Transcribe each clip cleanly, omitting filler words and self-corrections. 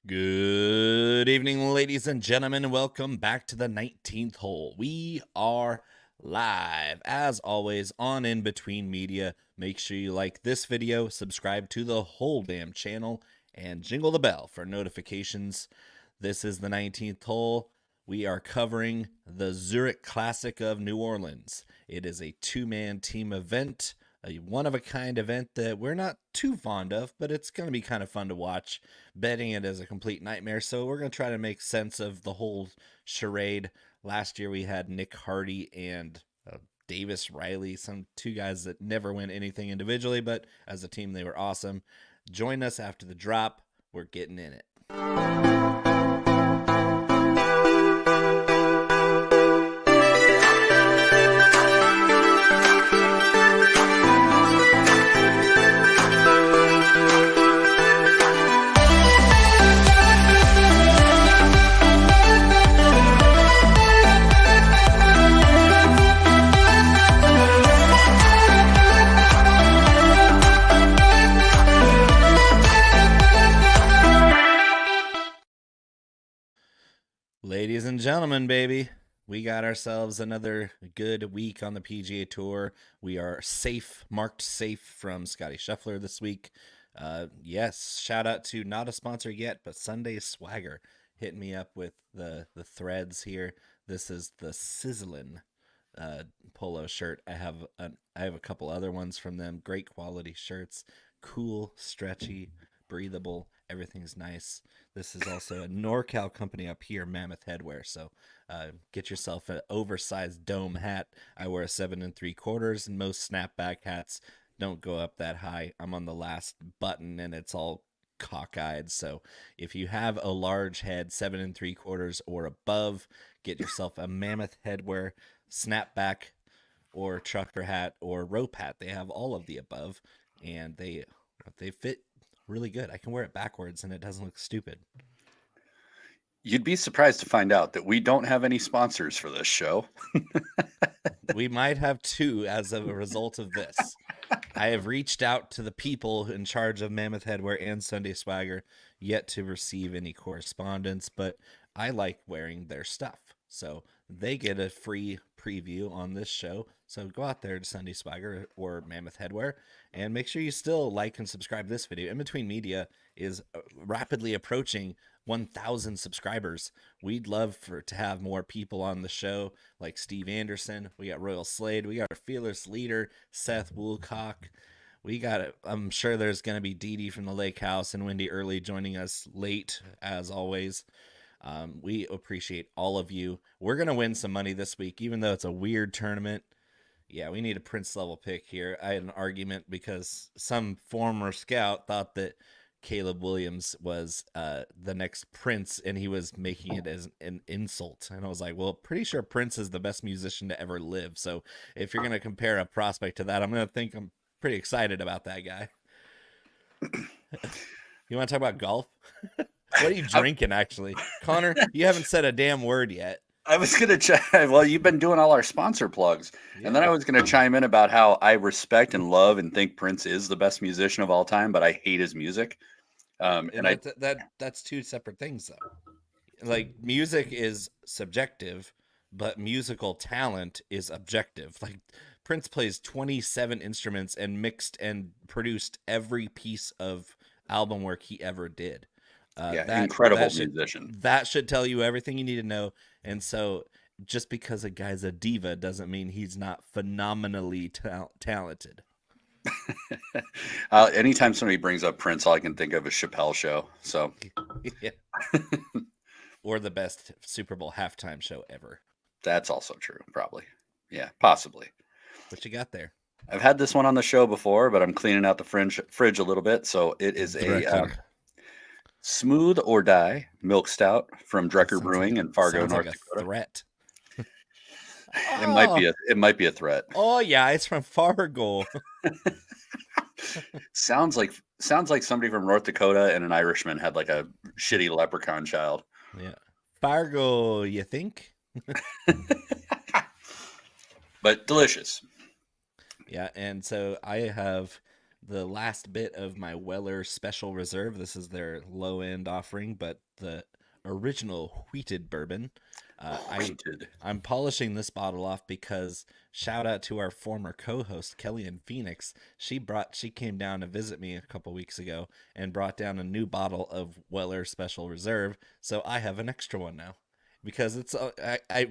Good evening, ladies and gentlemen. Welcome back to the 19th hole. We are live, as always, on In Between Media. Make sure you like this video, subscribe to the whole damn channel, and jingle the bell for notifications. This is the 19th hole. We are covering the Zurich Classic of New Orleans. It is a two-man team event, a one-of-a-kind event that we're not too fond of, but it's going to be kind of fun to watch. Betting it is a complete nightmare, so we're going to try to make sense of the whole charade. Last year we had Nick Hardy and Davis Riley, two guys that never win anything individually, but as a team they were awesome. Join us after the drop. We're getting in it. Ladies and gentlemen, baby, we got ourselves another good week on the PGA Tour. We are safe, marked safe from Scotty Scheffler this week. Yes, shout out to not a sponsor yet, but Sunday Swagger hitting me up with the threads here. This is the Sizzlin' polo shirt. I have a couple other ones from them. Great quality shirts, cool, stretchy, breathable. Everything's nice. This is also a NorCal company up here, Mammoth Headwear. So get yourself an oversized dome hat. I wear a 7 3/4, and most snapback hats don't go up that high. I'm on the last button, and it's all cockeyed. So if you have a large head, 7 3/4 or above, get yourself a Mammoth Headwear snapback or trucker hat or rope hat. They have all of the above, and they fit really good. I can wear it backwards and it doesn't look stupid. You'd be surprised to find out that we don't have any sponsors for this show. We might have two as a result of this. I have reached out to the people in charge of Mammoth Headwear and Sunday Swagger, yet to receive any correspondence, but I like wearing their stuff. So they get a free preview on this show. So go out there to Sunday Swagger or Mammoth Headwear and make sure you still like and subscribe this video. In Between Media is rapidly approaching 1,000 subscribers. We'd love to have more people on the show like Steve Anderson. We got Royal Slade. We got our fearless leader, Seth Woolcock. I'm sure there's going to be Dee Dee from the Lake House and Wendy Early joining us late, as always. We appreciate all of you. We're going to win some money this week, even though it's a weird tournament. Yeah, we need a Prince level pick here. I had an argument because some former scout thought that Caleb Williams was the next Prince, and he was making it as an insult. And I was like, well, pretty sure Prince is the best musician to ever live. So if you're going to compare a prospect to that, I'm going to think I'm pretty excited about that guy. You want to talk about golf? What are you drinking, actually? Connor, you haven't said a damn word yet. I was going to chime. Well, you've been doing all our sponsor plugs. Yeah. And then I was going to chime in about how I respect and love and think Prince is the best musician of all time, but I hate his music. That's two separate things, though. Like, music is subjective, but musical talent is objective. Like, Prince plays 27 instruments and mixed and produced every piece of album work he ever did. Incredible musician. That should tell you everything you need to know. And so just because a guy's a diva doesn't mean he's not phenomenally talented. Anytime somebody brings up Prince, all I can think of is Chappelle Show. So, yeah. Or the best Super Bowl halftime show ever. That's also true, probably. Yeah, possibly. What you got there? I've had this one on the show before, but I'm cleaning out the fridge a little bit. So it is a Smooth or Die Milk Stout from Drecker Brewing in Fargo, North Dakota. Threat. It might be a threat. Oh yeah, it's from Fargo. Sounds like somebody from North Dakota and an Irishman had like a shitty leprechaun child. Yeah. Fargo, you think? But delicious. Yeah, and so I have the last bit of my Weller Special Reserve. This is their low end offering, but the original wheated bourbon. I'm polishing this bottle off because shout out to our former co-host Kelly in Phoenix. She came down to visit me a couple weeks ago and brought down a new bottle of Weller Special Reserve. So I have an extra one now because it's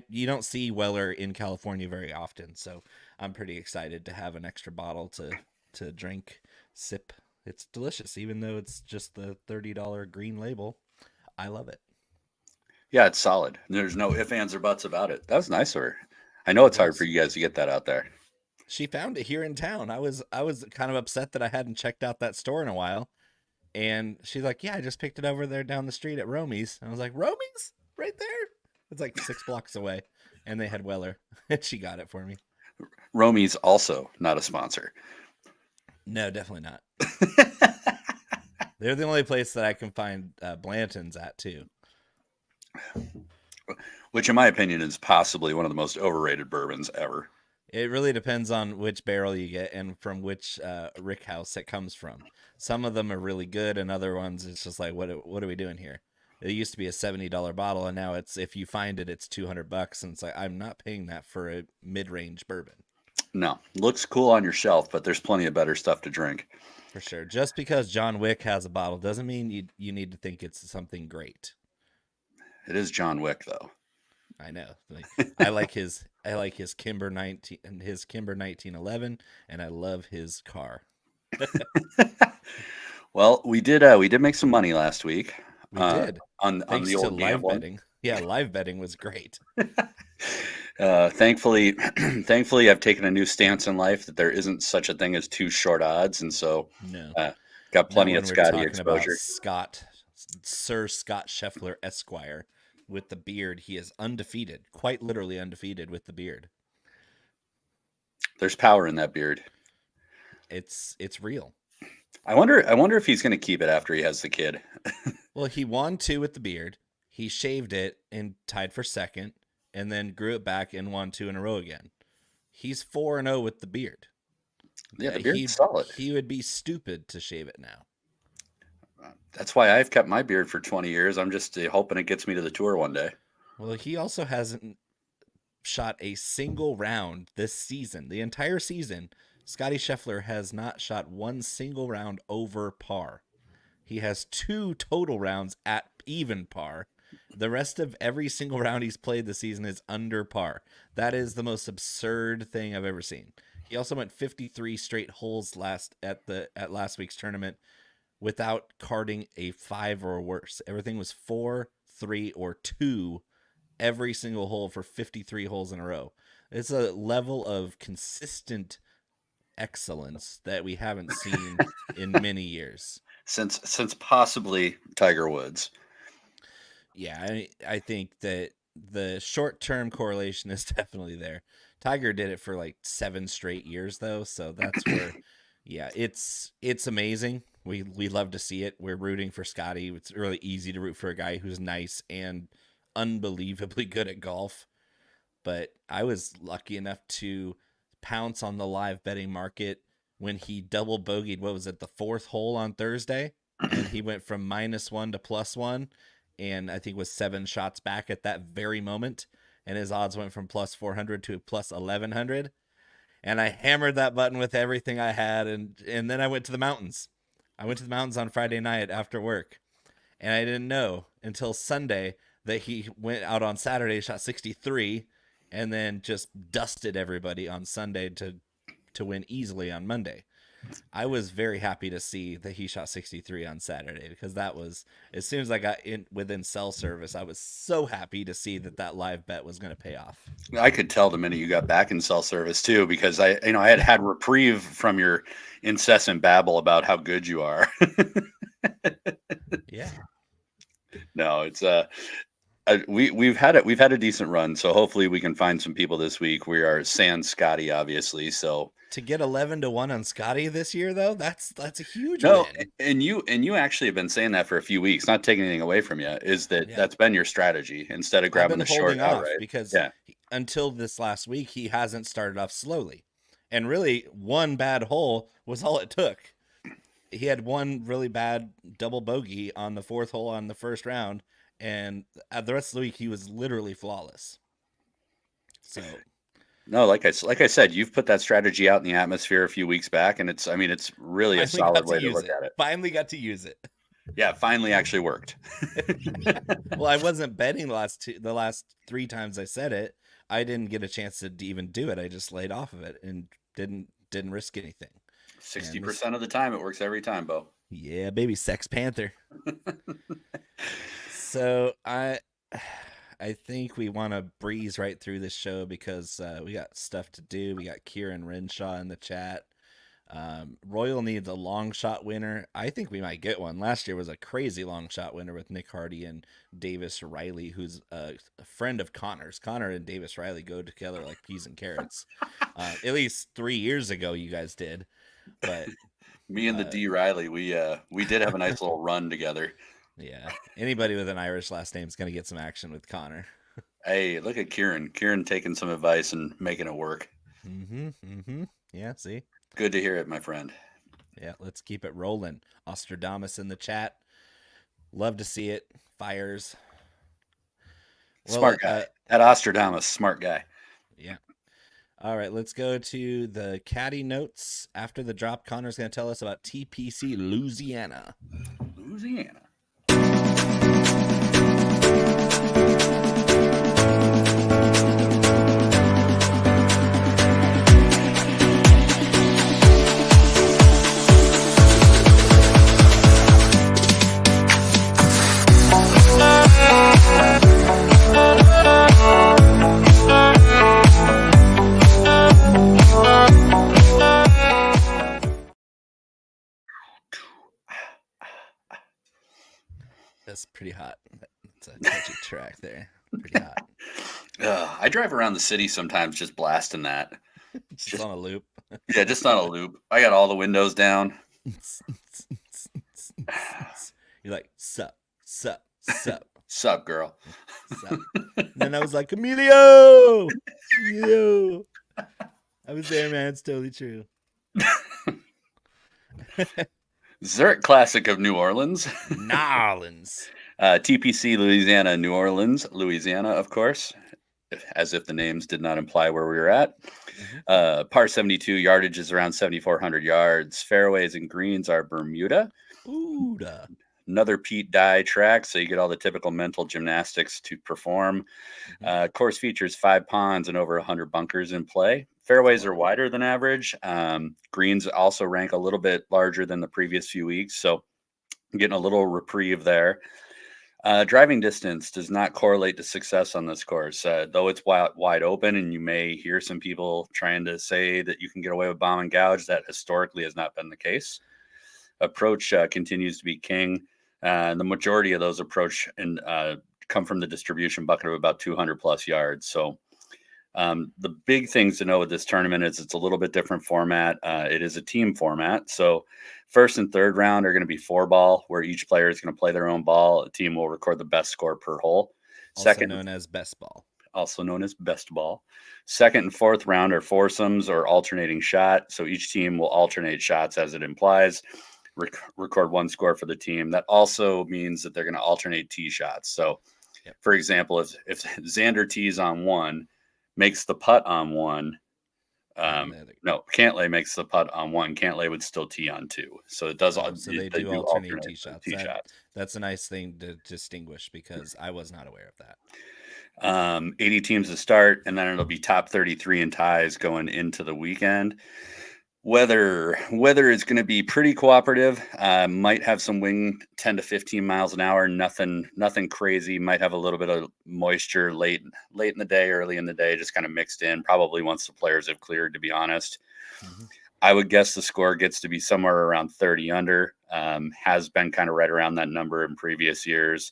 you don't see Weller in California very often. So I'm pretty excited to have an extra bottle to drink, sip. It's delicious, even though it's just the $30 green label. I love it. Yeah, it's solid. There's no ifs, ands, or buts about it. That was nice of her. I know it's hard for you guys to get that out there. She found it here in town. I was kind of upset that I hadn't checked out that store in a while. And she's like, yeah, I just picked it over there down the street at Romy's. And I was like, Romy's? Right there? It's like 6 blocks away. And they had Weller. And she got it for me. Romy's also not a sponsor. No, definitely not. They're the only place that I can find Blanton's at, too. Which, in my opinion, is possibly one of the most overrated bourbons ever. It really depends on which barrel you get and from which rick house it comes from. Some of them are really good, and other ones it's just like, what are we doing here? It used to be a $70 bottle, and now it's, if you find it, it's $200, and it's like, I'm not paying that for a mid-range bourbon. No, looks cool on your shelf, but there's plenty of better stuff to drink. For sure. Just because John Wick has a bottle doesn't mean you need to think it's something great. It is John Wick, though. I know. I like his Kimber 1911, and I love his car. Well, we did make some money last week. We did on the old live betting. Yeah, live betting was great. Thankfully, I've taken a new stance in life that there isn't such a thing as too short odds, and so got plenty of Scotty exposure. Sir Scott Scheffler Esquire. With the beard, he is undefeated, quite literally undefeated with the beard. There's power in that beard. It's real. I wonder if he's going to keep it after he has the kid. Well, he won 2 with the beard. He shaved it and tied for second, and then grew it back and won 2 in a row again. He's 4-0 with the beard. Yeah, the beard's solid. He would be stupid to shave it now. That's why I've kept my beard for 20 years. I'm just hoping it gets me to the tour one day. Well, he also hasn't shot a single round this season. The entire season, Scotty Scheffler has not shot one single round over par. He has 2 total rounds at even par. The rest of every single round he's played this season is under par. That is the most absurd thing I've ever seen. He also went 53 straight holes at last week's tournament without carding a 5 or worse. Everything was 4, 3, or 2 every single hole for 53 holes in a row. It's a level of consistent excellence that we haven't seen in many years. Since possibly Tiger Woods. Yeah, I think that the short-term correlation is definitely there. Tiger did it for like 7 straight years, though, so that's where, yeah, it's amazing. We love to see it. We're rooting for Scotty. It's really easy to root for a guy who's nice and unbelievably good at golf. But I was lucky enough to pounce on the live betting market when he double bogeyed, what was it, the 4th hole on Thursday? And he went from -1 to +1, and I think was 7 shots back at that very moment. And his odds went from +400 to +1100. And I hammered that button with everything I had, and then I went to the mountains. I went to the mountains on Friday night after work, and I didn't know until Sunday that he went out on Saturday, shot 63, and then just dusted everybody on Sunday to win easily on Monday. I was very happy to see that he shot 63 on Saturday, because that was, as soon as I got in within cell service, I was so happy to see that live bet was going to pay off. I could tell the minute you got back in cell service too, because I had reprieve from your incessant babble about how good you are. Yeah. No, it's we've had a decent run, so hopefully we can find some people this week. We are sans Scotty, obviously, so to get 11-1 on Scotty this year, though, that's a huge win. And you actually have been saying that for a few weeks, not taking anything away from you. That's been your strategy instead of grabbing the short outright? Because until this last week, he hasn't started off slowly, and really 1 bad hole was all it took. he had one really bad double bogey on the 4th hole on the first round, and the rest of the week he was literally flawless. So no, like I said, you've put that strategy out in the atmosphere a few weeks back, and it's really a solid way to look at it. Finally got to use it. Yeah, finally actually worked. Well, I wasn't betting the last 3 times I said it. I didn't get a chance to even do it. I just laid off of it and didn't risk anything. 60% of the time, it works every time, Bo. Yeah, baby, Sex Panther. So I think we want to breeze right through this show because we got stuff to do. We got Kieran Renshaw in the chat. Royal needs a long shot winner. I think we might get one. Last year was a crazy long shot winner with Nick Hardy and Davis Riley, who's a friend of Connor's. Connor and Davis Riley go together like peas and carrots. At least 3 years ago, you guys did. But me and the D Riley, we did have a nice little run together. Yeah, anybody with an Irish last name is going to get some action with Connor. Hey, look at Kieran. Kieran taking some advice and making it work. Yeah, see? Good to hear it, my friend. Yeah, let's keep it rolling. Ostradamus in the chat. Love to see it. Fires. Well, smart guy. That Ostradamus, smart guy. Yeah. All right, let's go to the caddy notes. After the drop, Connor's going to tell us about TPC Louisiana. Louisiana. That's pretty hot. It's a catchy track there. Pretty hot. I drive around the city sometimes just blasting that. Just on a loop. Yeah, just on a loop. I got all the windows down. You're like, sup. Sup, girl. Sup. And then I was like, Emilio! I was there, man. It's totally true. Zurich Classic of New Orleans. TPC Louisiana, New Orleans, Louisiana, of course, as if the names did not imply where we were at. Par 72, yardage is around 7,400 yards. Fairways and greens are Bermuda. Another Pete Dye track, so you get all the typical mental gymnastics to perform. Course features 5 ponds and over 100 bunkers in play. Fairways are wider than average. Greens also rank a little bit larger than the previous few weeks, so I'm getting a little reprieve there. Driving distance does not correlate to success on this course, though it's wide open, and you may hear some people trying to say that you can get away with bomb and gouge. That historically has not been the case. Approach continues to be king. The majority of those approach and come from the distribution bucket of about 200 plus yards. So the big things to know with this tournament is it's a little bit different format. It is a team format. So first and third round are going to be 4-ball, where each player is going to play their own ball. A team will record the best score per hole. Also known as best ball. Also known as best ball. Second and fourth round are foursomes or alternating shot. So each team will alternate shots as it implies. Record one score for the team. That also means that they're going to alternate tee shots. So, for example, if Xander tees on one, makes the putt on one, Cantlay makes the putt on one, Cantlay would still tee on two. So it does. So they do alternate tee shots. That's a nice thing to distinguish because I was not aware of that. 80 teams to start, and then it'll be top 33 in ties going into the weekend. Weather is going to be pretty cooperative. Might have some wind 10 to 15 miles an hour. Nothing crazy. Might have a little bit of moisture late in the day, early in the day, just kind of mixed in. Probably once the players have cleared, to be honest. I would guess the score gets to be somewhere around 30 under. Has been kind of right around that number in previous years.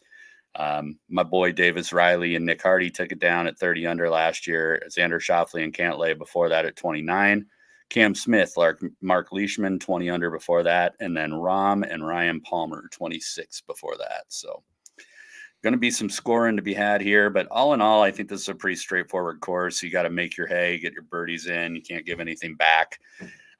My boy Davis Riley and Nick Hardy took it down at 30 under last year. Xander Schauffele and Cantlay before that at 29. Cam Smith, Mark Leishman, 20 under before that, and then Rahm and Ryan Palmer, 26 before that. So going to be some scoring to be had here, but all in all, I think this is a pretty straightforward course. You got to make your hay, get your birdies in. You can't give anything back.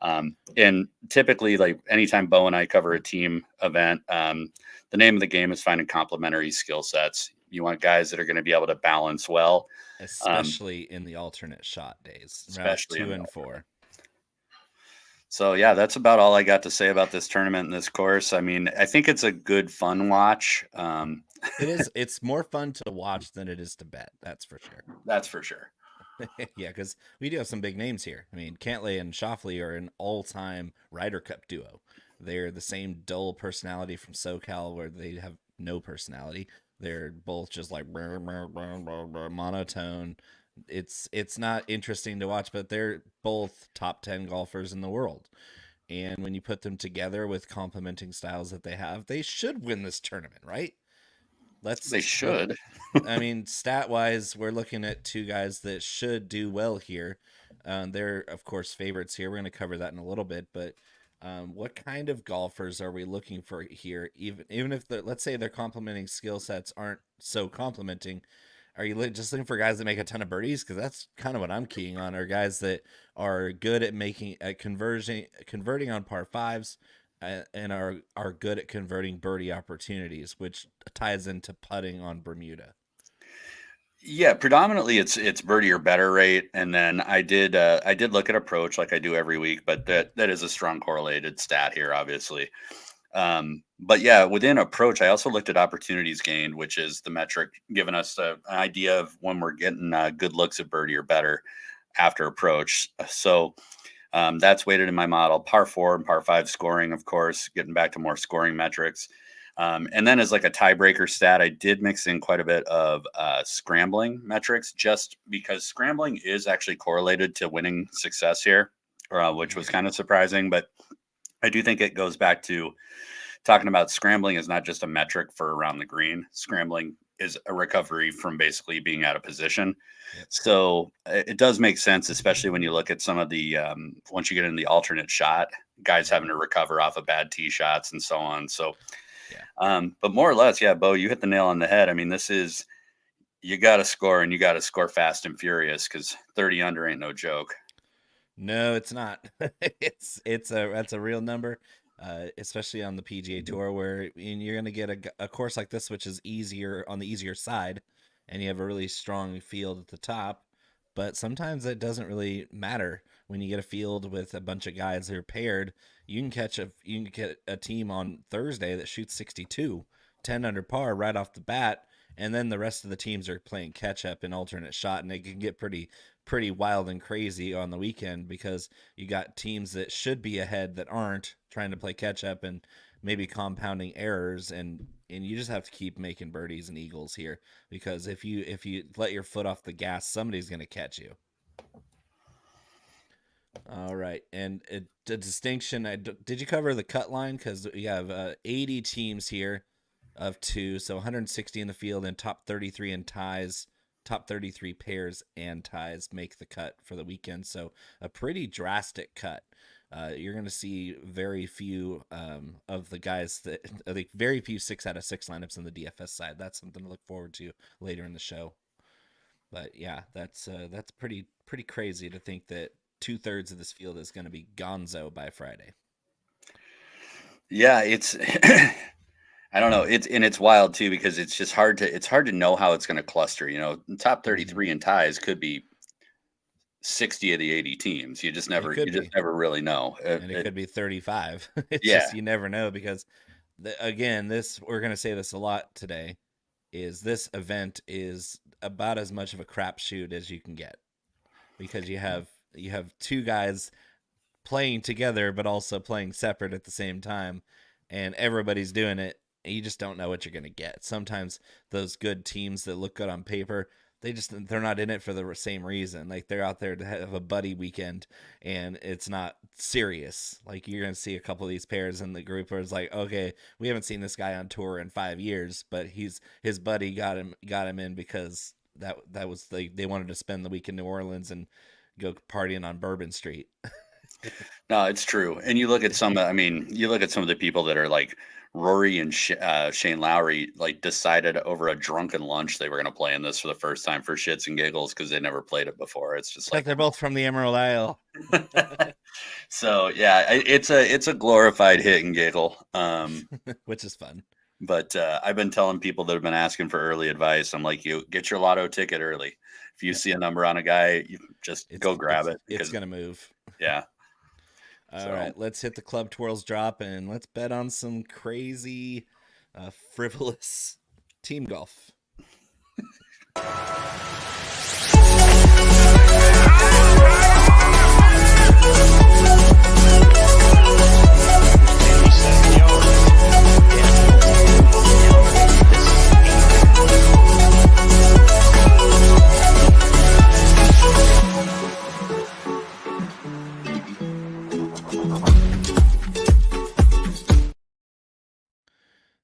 And typically, like anytime Bo and I cover a team event, the name of the game is finding complementary skill sets. You want guys that are going to be able to balance well, especially in the alternate shot days, rounds especially 2 and 4. So yeah, that's about all I got to say about this tournament and this course. I mean, I think it's a good fun watch. It is. It's more fun to watch than it is to bet. That's for sure. That's for sure. Yeah, because we do have some big names here. I mean, Cantlay and Schauffele are an all-time Ryder Cup duo. They're the same dull personality from SoCal where they have no personality. They're both just like monotone. It's not interesting to watch, but they're both top 10 golfers in the world. And when you put them together with complementing styles that they have, they should win this tournament, right? They should. I mean, stat wise, we're looking at two guys that should do well here. They're, of course, favorites here. We're going to cover that in a little bit, but what kind of golfers are we looking for here? Even if let's say their complementing skill sets aren't so complementing, are you just looking for guys that make a ton of birdies? Because that's kind of what I'm keying on. Are guys that are good at converting on par fives, and are good at converting birdie opportunities, which ties into putting on Bermuda. Yeah, predominantly it's birdie or better rate, and then I did look at approach like I do every week, but that is a strong correlated stat here, obviously. But yeah, within approach, I also looked at opportunities gained, which is the metric giving us an idea of when we're getting good looks at birdie or better after approach. So that's weighted in my model. Par 4 and par 5 scoring, of course, getting back to more scoring metrics. And then as like a tiebreaker stat, I did mix in quite a bit of scrambling metrics, just because scrambling is actually correlated to winning success here, which was kind of surprising. But I do think it goes back to talking about scrambling is not just a metric for around the green. Scrambling is a recovery from basically being out of position. Yep. So it does make sense, especially when you look at some of the, once you get in the alternate shot, guys having to recover off of bad tee shots and so on. So, yeah. But more or less, yeah, Bo, you hit the nail on the head. I mean, this is, you got to score, and you got to score fast and furious, because 30 under ain't no joke. No, it's not. That's a real number. Especially on the PGA Tour, where you're going to get a course like this, which is easier on the easier side, and you have a really strong field at the top. But sometimes it doesn't really matter when you get a field with a bunch of guys that are paired. You can get a team on Thursday that shoots 62, 10 under par right off the bat, and then the rest of the teams are playing catch up and alternate shot, and it can get pretty wild and crazy on the weekend, because you got teams that should be ahead that aren't, trying to play catch up and maybe compounding errors, and you just have to keep making birdies and eagles here, because if you let your foot off the gas, somebody's going to catch you. All right, and the distinction, did you cover the cut line? Because you have 80 teams here of 2, so 160 in the field, and top 33 in ties. Top 33 pairs and ties make the cut for the weekend, so a pretty drastic cut. You're going to see very few of the guys that, like, very few 6 out of 6 lineups on the DFS side. That's something to look forward to later in the show. But yeah, that's pretty crazy to think that 2/3 of this field is going to be gonzo by Friday. Yeah, it's I don't know. It's wild too, because it's just hard to know how it's going to cluster. You know, top 33 in ties could be 60 of the 80 teams. You just never really know. And it could be 35. It's yeah. just, you never know, because again, we're going to say this a lot today, is this event is about as much of a crapshoot as you can get, because you have two guys playing together but also playing separate at the same time, and everybody's doing it. You just don't know what you're going to get. Sometimes those good teams that look good on paper, they're not in it for the same reason. Like, they're out there to have a buddy weekend, and it's not serious. Like, you're going to see a couple of these pairs in the group where it's like, okay, we haven't seen this guy on tour in 5 years, but his buddy got him in because that was they wanted to spend the week in New Orleans and go partying on Bourbon Street. No, it's true. And you look at some of the people that are like Rory and Shane Lowry, like, decided over a drunken lunch they were going to play in this for the first time for shits and giggles, because they never played it before. It's just like they're both from the Emerald Isle. So yeah, it's a glorified hit and giggle, which is fun. But I've been telling people that have been asking for early advice. I'm like, you get your lotto ticket early. If you see a number on a guy, you just go grab it. It's gonna move. Yeah. All right, let's hit the Club Twirls drop and let's bet on some crazy, frivolous team golf.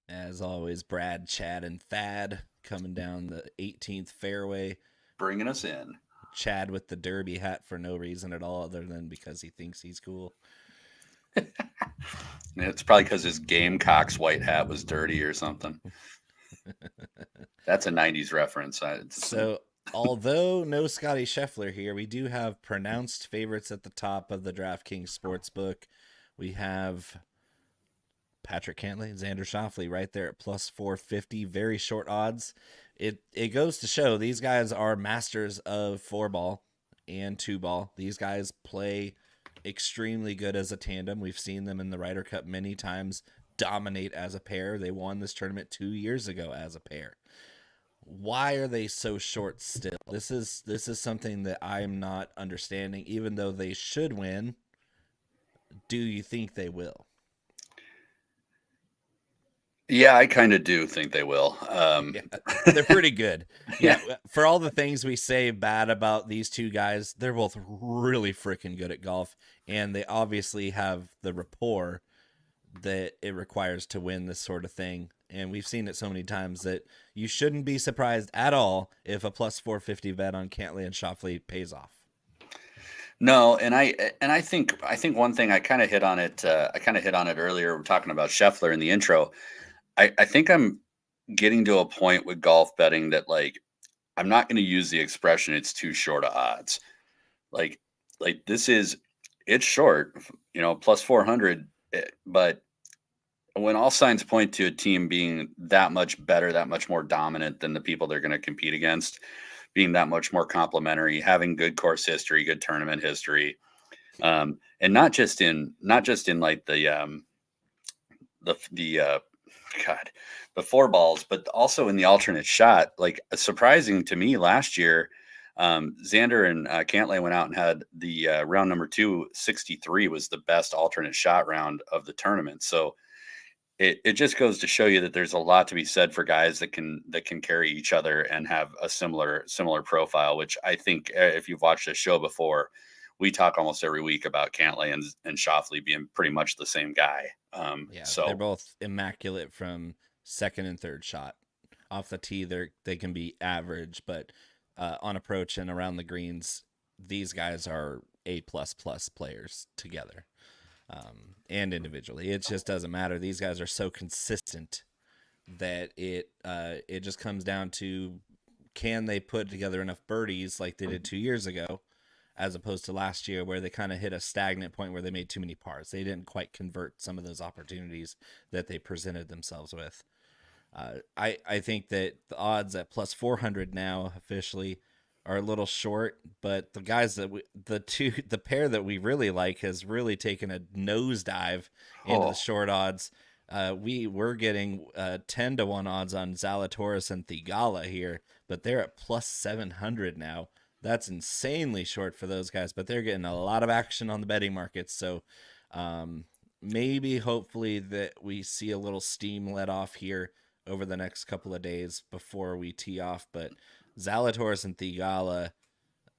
As always, Brad, Chad, and Thad coming down the 18th fairway. Bringing us in. Chad with the derby hat for no reason at all other than because he thinks he's cool. It's probably because his Gamecocks white hat was dirty or something. That's a 90s reference. So, although no Scotty Scheffler here, we do have pronounced favorites at the top of the DraftKings Sportsbook. We have Patrick Cantlay, Xander Schauffele right there at plus 450, very short odds. It goes to show these guys are masters of 4-ball and 2-ball. These guys play extremely good as a tandem. We've seen them in the Ryder Cup many times dominate as a pair. They won this tournament 2 years ago as a pair. Why are they so short still? This is something that I'm not understanding. Even though they should win, do you think they will? Yeah, I kind of do think they will. Yeah, they're pretty good. Yeah, for all the things we say bad about these two guys, they're both really freaking good at golf, and they obviously have the rapport that it requires to win this sort of thing. And we've seen it so many times that you shouldn't be surprised at all if a plus 450 bet on Cantlay and Schauffele pays off. No, and I think one thing I kind of hit on it. I kind of hit on it earlier. We're talking about Scheffler in the intro. I think I'm getting to a point with golf betting that like I'm not going to use the expression it's too short of odds. Like it's short, plus 400, but when all signs point to a team being that much better, that much more dominant than the people they're going to compete against, being that much more complementary, having good course history, good tournament history, and not just in like the 4-balls, but also in the alternate shot. Like surprising to me last year, Xander and Cantlay went out and had the round number 263 was the best alternate shot round of the tournament. So it just goes to show you that there's a lot to be said for guys that can carry each other and have a similar profile, which I think if you've watched the show before, we talk almost every week about Cantlay and Schauffele being pretty much the same guy. So they're both immaculate from second and third shot. Off the tee, they can be average, but on approach and around the greens, these guys are A++ players together and individually. It just doesn't matter. These guys are so consistent that it just comes down to, can they put together enough birdies like they did 2 years ago, as opposed to last year where they kind of hit a stagnant point where they made too many pars. They didn't quite convert some of those opportunities that they presented themselves with. I think that the odds at plus 400 now officially are a little short, but the guys the pair that we really like has really taken a nosedive into the short odds. We're getting 10-1 odds on Zalatoris and Theegala here, but they're at plus 700 now. That's insanely short for those guys, but they're getting a lot of action on the betting markets. So maybe, hopefully, that we see a little steam let off here over the next couple of days before we tee off. But Zalatoris and Theegala,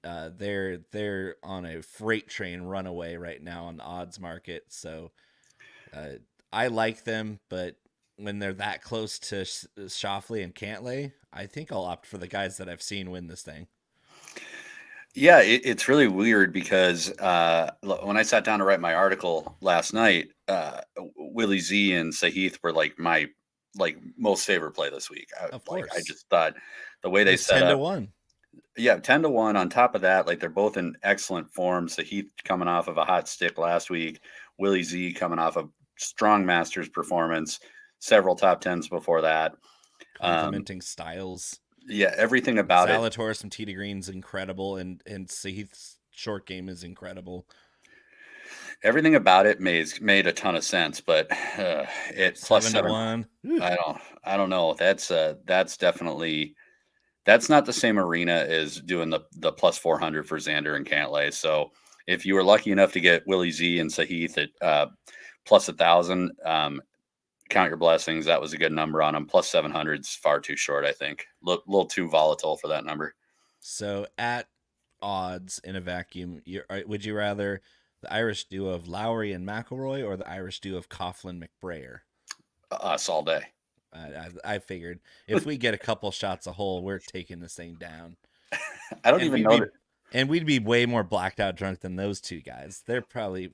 they're on a freight train runaway right now on the odds market. So I like them, but when they're that close to Schauffele and Cantlay, I think I'll opt for the guys that I've seen win this thing. Yeah, it's really weird because when I sat down to write my article last night, Willie Z and Sahith were like my most favorite play this week. Of course. I just thought the way they set 10 up, to 1. Yeah, 10-1. On top of that, like they're both in excellent form. Sahith coming off of a hot stick last week, Willie Z coming off a strong Masters performance, several top tens before that. Complementing styles. Yeah, everything about it. Zalator, some tee to green's incredible, and Sahith's short game is incredible. Everything about it made a ton of sense, but it plus 7-1. I don't know. That's definitely that's not the same arena as doing the plus 400 for Xander and Cantlay. So if you were lucky enough to get Willie Z and Sahith at plus 1,000, count your blessings. That was a good number on them. Plus 700 is far too short, I think. Little too volatile for that number. So at odds in a vacuum, would you rather the Irish duo of Lowry and McIlroy or the Irish duo of Coughlin McBrayer? Us all day. I figured if we get a couple shots a hole, we're taking this thing down. I don't even know. And we'd be way more blacked out drunk than those two guys. They're probably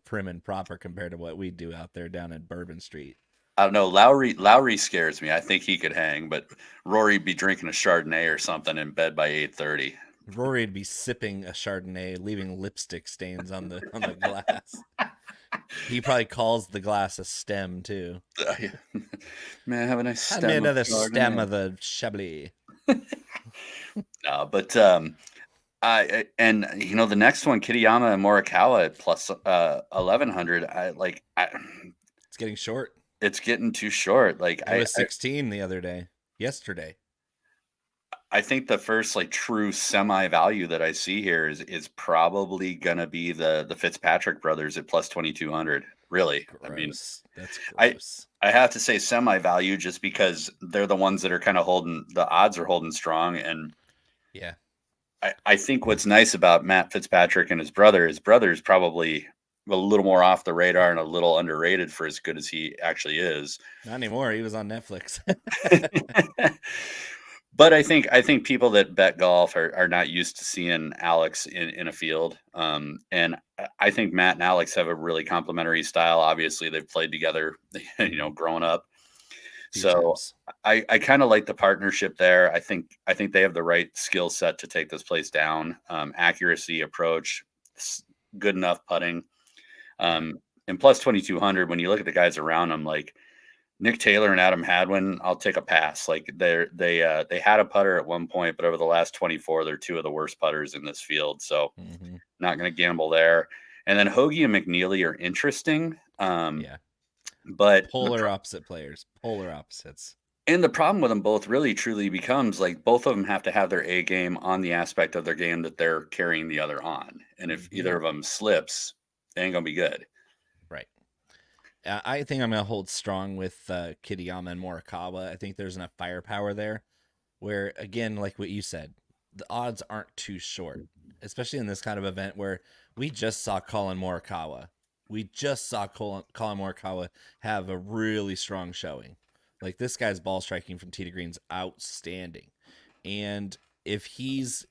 prim and proper compared to what we do out there down in Bourbon Street. I don't know. Lowry scares me. I think he could hang, but Rory'd be drinking a Chardonnay or something in bed by 8:30. Rory'd be sipping a Chardonnay, leaving lipstick stains on the glass. He probably calls the glass a stem too. Man, have a nice stem. I made another stem of the Chablis. No, but and you know the next one, Kitayama and Morikawa at plus 1,100. It's getting short. It's getting too short. Like I was 16 yesterday. I think the first like true semi value that I see here is probably gonna be the Fitzpatrick brothers at plus 2,200. Really, gross. I mean, that's gross. I have to say semi value just because they're the ones that are kind of holding the odds are holding strong. And yeah, I think what's nice about Matt Fitzpatrick and his brother is probably a little more off the radar and a little underrated for as good as he actually is. Not anymore. He was on Netflix. But I think people that bet golf are not used to seeing Alex in a field. And I think Matt and Alex have a really complementary style. Obviously, they've played together, growing up. So I kind of like the partnership there. I think they have the right skill set to take this place down. Accuracy, approach, good enough putting. And plus 2,200, when you look at the guys around them, like Nick Taylor and Adam Hadwin, I'll take a pass. Like they had a putter at one point, but over the last 24, they're two of the worst putters in this field. So not going to gamble there. And then Hoagie and McNeely are interesting. But polar opposite players, polar opposites. And the problem with them both really truly becomes like both of them have to have their A game on the aspect of their game that they're carrying the other on. And if either of them slips, they ain't going to be good. Right. I think I'm going to hold strong with Kitayama and Morikawa. I think there's enough firepower there where, again, like what you said, the odds aren't too short, especially in this kind of event where we just saw Colin Morikawa. We just saw Colin Morikawa have a really strong showing. Like this guy's ball striking from tee to green's outstanding. And if he's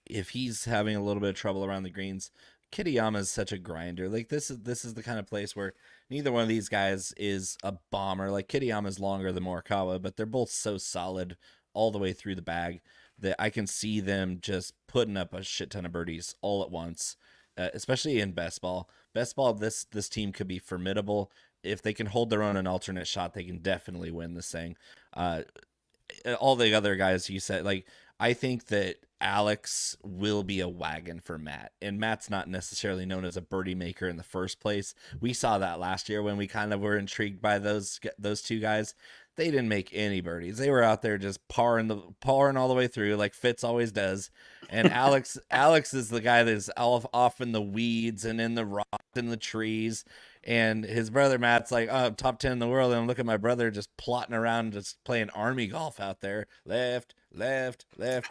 having a little bit of trouble around the greens, Kitayama is such a grinder. Like this is the kind of place where neither one of these guys is a bomber. Like Kitayama's longer than Morikawa, but they're both so solid all the way through the bag that I can see them just putting up a shit ton of birdies all at once, especially in best ball. Best ball, this team could be formidable. If they can hold their own an alternate shot, they can definitely win this thing. All the other guys you said, like, I think that Alex will be a wagon for Matt, and Matt's not necessarily known as a birdie maker in the first place. We saw that last year when we kind of were intrigued by those two guys. They didn't make any birdies. They were out there just parring all the way through, like Fitz always does. And Alex is the guy that's off in the weeds and in the rocks and the trees. And his brother Matt's like, oh, I'm top 10 in the world. And I'm looking at my brother just plotting around, just playing army golf out there. Left,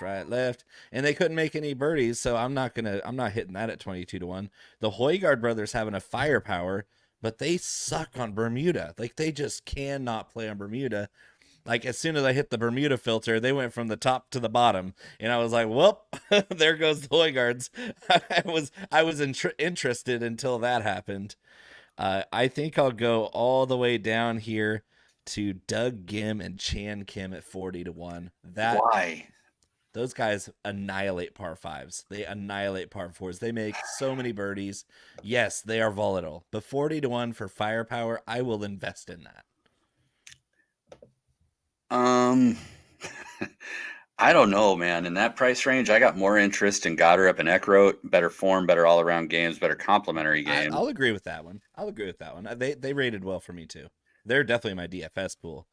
right, left. And they couldn't make any birdies. So I'm not hitting that at 22-1. The Højgaard brothers having a firepower, but they suck on Bermuda. Like they just cannot play on Bermuda. Like as soon as I hit the Bermuda filter, they went from the top to the bottom, and I was like, "Well, there goes the Højgaards." I was interested until that happened. I think I'll go all the way down here to Doug Gim and Chan Kim at 40-1. Why? Those guys annihilate par fives. They annihilate par fours. They make so many birdies. Yes, they are volatile. But 40 to 1 for firepower, I will invest in that. I don't know, man. In that price range, I got more interest in Goddard and Eckroat. Better form, better all around games, better complementary games. I'll agree with that one. They rated well for me too. They're definitely my DFS pool.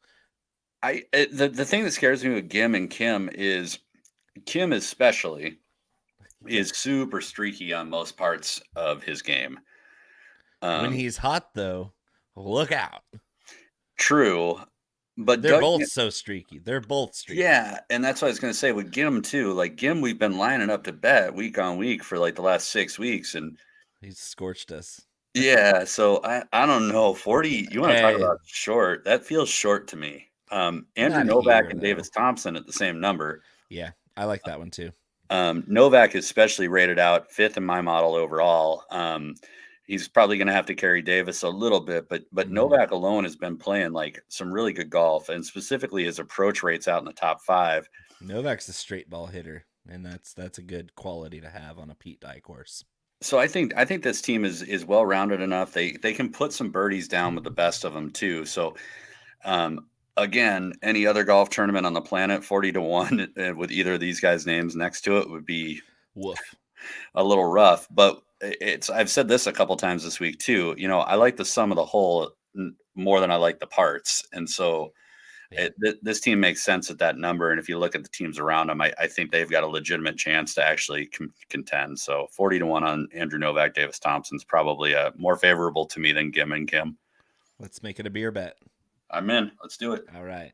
The thing that scares me with Gim and Kim is Kim especially is super streaky on most parts of his game. When he's hot, though, look out. True. But they're both so streaky. They're both streaky. Yeah, and that's what I was going to say with Gim, too. Like, Gim, we've been lining up to bet week on week for, like, the last 6 weeks, and he's scorched us. Yeah, so I don't know. 40, you want to talk about short? That feels short to me. Andrew Novak and Davis Thompson at the same number. Yeah, I like that one, too. Novak is especially rated out 5th in my model overall. He's probably going to have to carry Davis a little bit, but Novak alone has been playing like some really good golf, and specifically his approach rates out in the top 5. Novak's a straight ball hitter, and that's a good quality to have on a Pete Dye course. So I think this team is well rounded enough. They can put some birdies down with the best of them too. So again, any other golf tournament on the planet, 40 to 1 with either of these guys' names next to it would be a little rough, but I've said this a couple times this week too. You know, I like the sum of the whole more than I like the parts. And so this team makes sense at that number. And if you look at the teams around them, I think they've got a legitimate chance to actually contend. So 40 to 1 on Andrew Novak, Davis Thompson's probably more favorable to me than Gim and Kim. Let's make it a beer bet. I'm in. Let's do it. All right.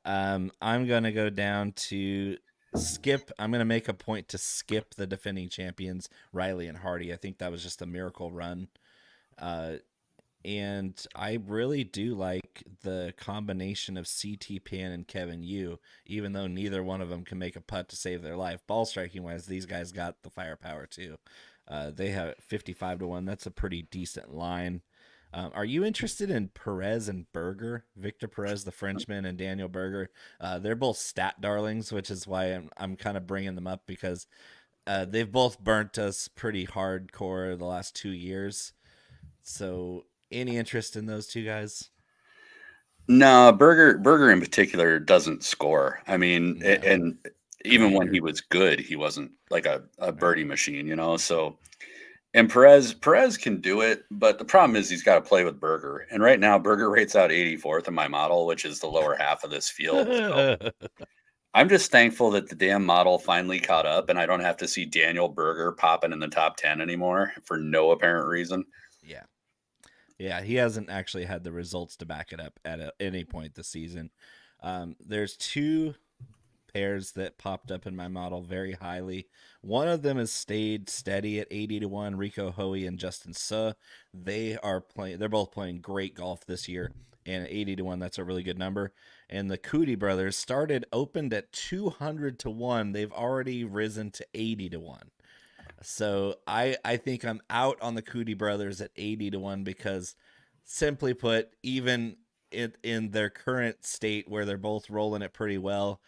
I'm going to go down to skip. I'm going to make a point to skip the defending champions, Riley and Hardy. I think that was just a miracle run. And I really do like the combination of CT Pan and Kevin Yu, even though neither one of them can make a putt to save their life. Ball striking wise, these guys got the firepower too. They have 55 to 1. That's a pretty decent line. Are you interested in Perez and Berger? Victor Perez, the Frenchman, and Daniel Berger. They're both stat darlings, which is why I'm kind of bringing them up, because they've both burnt us pretty hardcore the last 2 years. So any interest in those two guys? No, Berger in particular doesn't score. I mean, no. And even when he was good, he wasn't like a birdie machine, you know? So, and Perez can do it, but the problem is he's got to play with Berger. And right now, Berger rates out 84th in my model, which is the lower half of this field. So I'm just thankful that the damn model finally caught up, and I don't have to see Daniel Berger popping in the top 10 anymore for no apparent reason. Yeah. Yeah, he hasn't actually had the results to back it up at any point this season. There's 2 pairs that popped up in my model very highly. One of them has stayed steady at 80 to 1, Rico Hoey and Justin Suh. They're both playing great golf this year, and at 80 to 1, that's a really good number. And the Cootie brothers opened at 200 to 1. They've already risen to 80 to 1. So I think I'm out on the Cootie brothers at 80 to 1 because, simply put, even in their current state where they're both rolling it pretty well,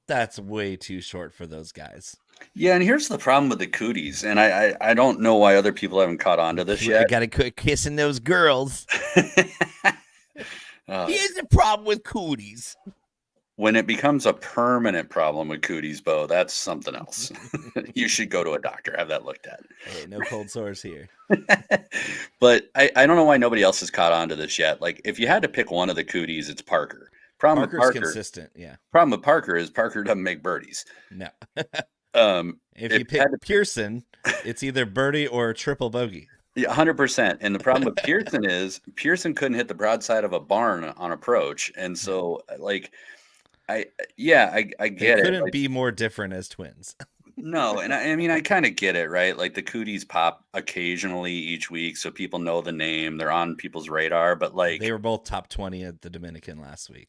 that's way too short for those guys. Yeah, and here's the problem with the Cooties, and I don't know why other people haven't caught on to this yet. I gotta quit kissing those girls. Here's the problem with Cooties. When it becomes a permanent problem with Cooties, Bo, that's something else. You should go to a doctor, have that looked at. Hey, no cold sores here. But I don't know why nobody else has caught on to this yet. Like, if you had to pick one of the Cooties, it's Parker. Parker's consistent, yeah. Problem with Parker is Parker doesn't make birdies. No. If you pick Pearson, it's either birdie or triple bogey. Yeah, 100%. And the problem with Pearson is Pearson couldn't hit the broadside of a barn on approach. And so, like, I get it. They couldn't be more different as twins. No, and I mean, I kind of get it, right? Like, the Cooties pop occasionally each week, so people know the name. They're on people's radar, but like, they were both top 20 at the Dominican last week.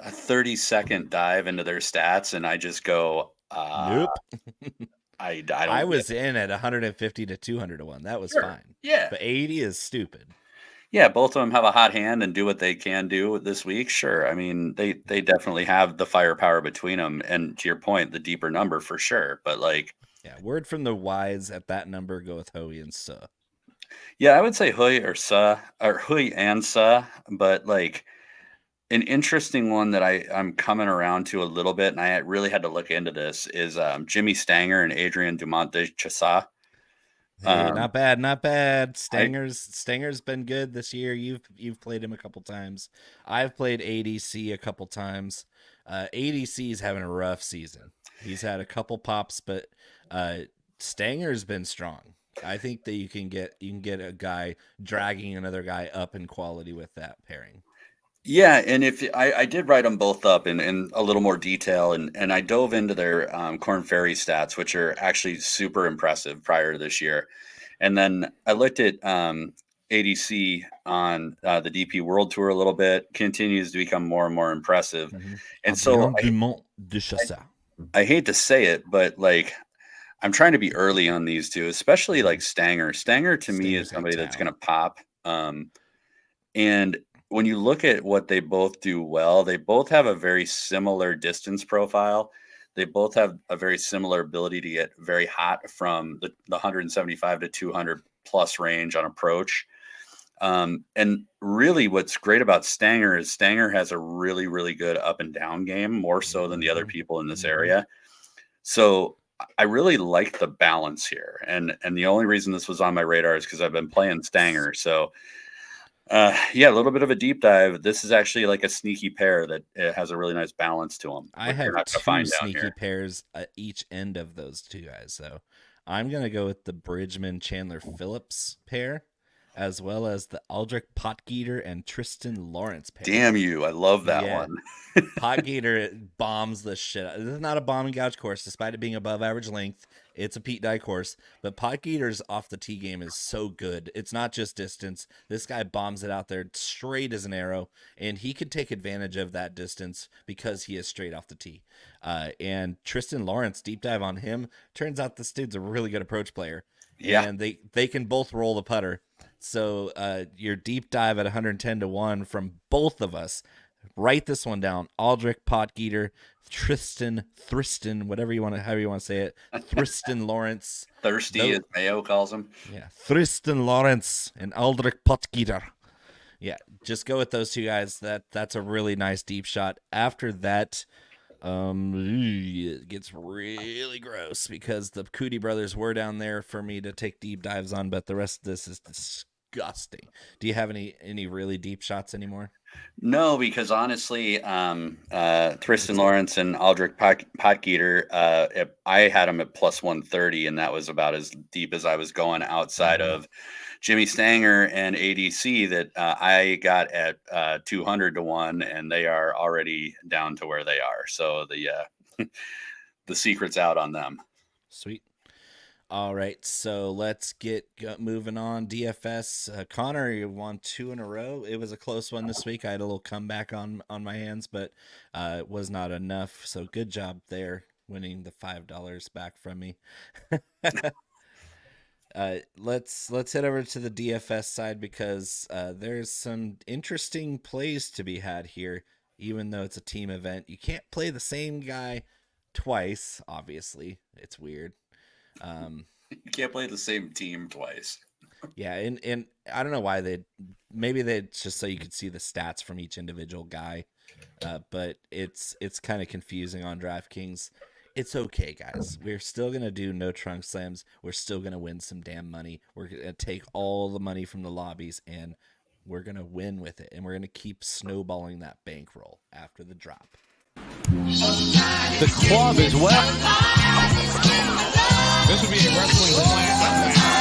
A 30-second dive into their stats, and I just go, nope. I was in at 150 to 200 to 1. That was fine. Yeah, but 80 is stupid. Yeah, both of them have a hot hand and do what they can do this week. Sure. I mean, they definitely have the firepower between them. And to your point, the deeper number for sure. But like, Yeah, word from the wise at that number, go with Hoey and Suh. yeah, I would say Hui or Suh or Hui and Suh, but like an interesting one that I'm coming around to a little bit, and I really had to look into this is Jimmy Stanger and Adrian Dumont de Chassa. Hey, not bad, not bad. I Stanger's been good this year. You've played him a couple times. I've played ADC a couple times. ADC's having a rough season. He's had a couple pops, but Stanger's been strong. I think that you can get a guy dragging another guy up in quality with that pairing. Yeah, and if I did write them both up in a little more detail, and I dove into their Corn Ferry stats, which are actually super impressive prior to this year. And then I looked at ADC on the DP World Tour a little bit, continues to become more and more impressive. Mm-hmm. And so I hate to say it, but like I'm trying to be early on these two, especially like Stanger. Stanger to me is somebody that's going to pop. And when you look at what they both do well, they both have a very similar distance profile. They both have a very similar ability to get very hot from the 175 to 200 plus range on approach. And really what's great about Stanger is Stanger has a really, really good up and down game, more so than the other people in this area. So I really like the balance here. And the only reason this was on my radar is because I've been playing Stanger. So yeah, a little bit of a deep dive. This is actually like a sneaky pair that has a really nice balance to them. I have two sneaky pairs at each end of those two guys. So I'm going to go with the Bridgman Chandler Phillips pair, as well as the Aldrich Potgieter and Tristan Lawrence pair. Damn you. I love that one. Potgieter bombs the shit out. This is not a bomb and gouge course, despite it being above average length. It's a Pete Dye course, but Potgieter's off the tee game is so good. It's not just distance. This guy bombs it out there straight as an arrow, and he could take advantage of that distance because he is straight off the tee. And Tristan Lawrence, deep dive on him. Turns out this dude's a really good approach player. Yeah. And they can both roll the putter. So your deep dive at 110 to 1 from both of us. Write this one down. Aldrich Potgieter, Tristan, however you want to say it. Tristan Lawrence. Thirsty, as Mayo calls him. Yeah, Tristan Lawrence and Aldrich Potgieter. Yeah, just go with those two guys. That's a really nice deep shot. After that, it gets really gross because the Cootie brothers were down there for me to take deep dives on, but the rest of this is disgusting. Do you have any really deep shots anymore? No, because honestly, Tristan Lawrence and Aldrich Potgieter, I had them at plus 130, and that was about as deep as I was going outside of Jimmy Stanger and ADC that I got at 200 to 1, and they are already down to where they are. So the secret's out on them. Sweet. All right, so let's get moving on. DFS, Connor, you won 2 in a row. It was a close one this week. I had a little comeback on my hands, but it was not enough. So good job there, winning the $5 back from me. Let's head over to the DFS side because there's some interesting plays to be had here. Even though it's a team event, you can't play the same guy twice. Obviously, it's weird. You can't play the same team twice. Yeah, and I don't know why maybe they just so you could see the stats from each individual guy, but it's kind of confusing on DraftKings. It's okay, guys. We're still gonna do no trunk slams. We're still gonna win some damn money. We're gonna take all the money from the lobbies and we're gonna win with it, and we're gonna keep snowballing that bankroll after the drop. The club is well. This would be a wrestling class.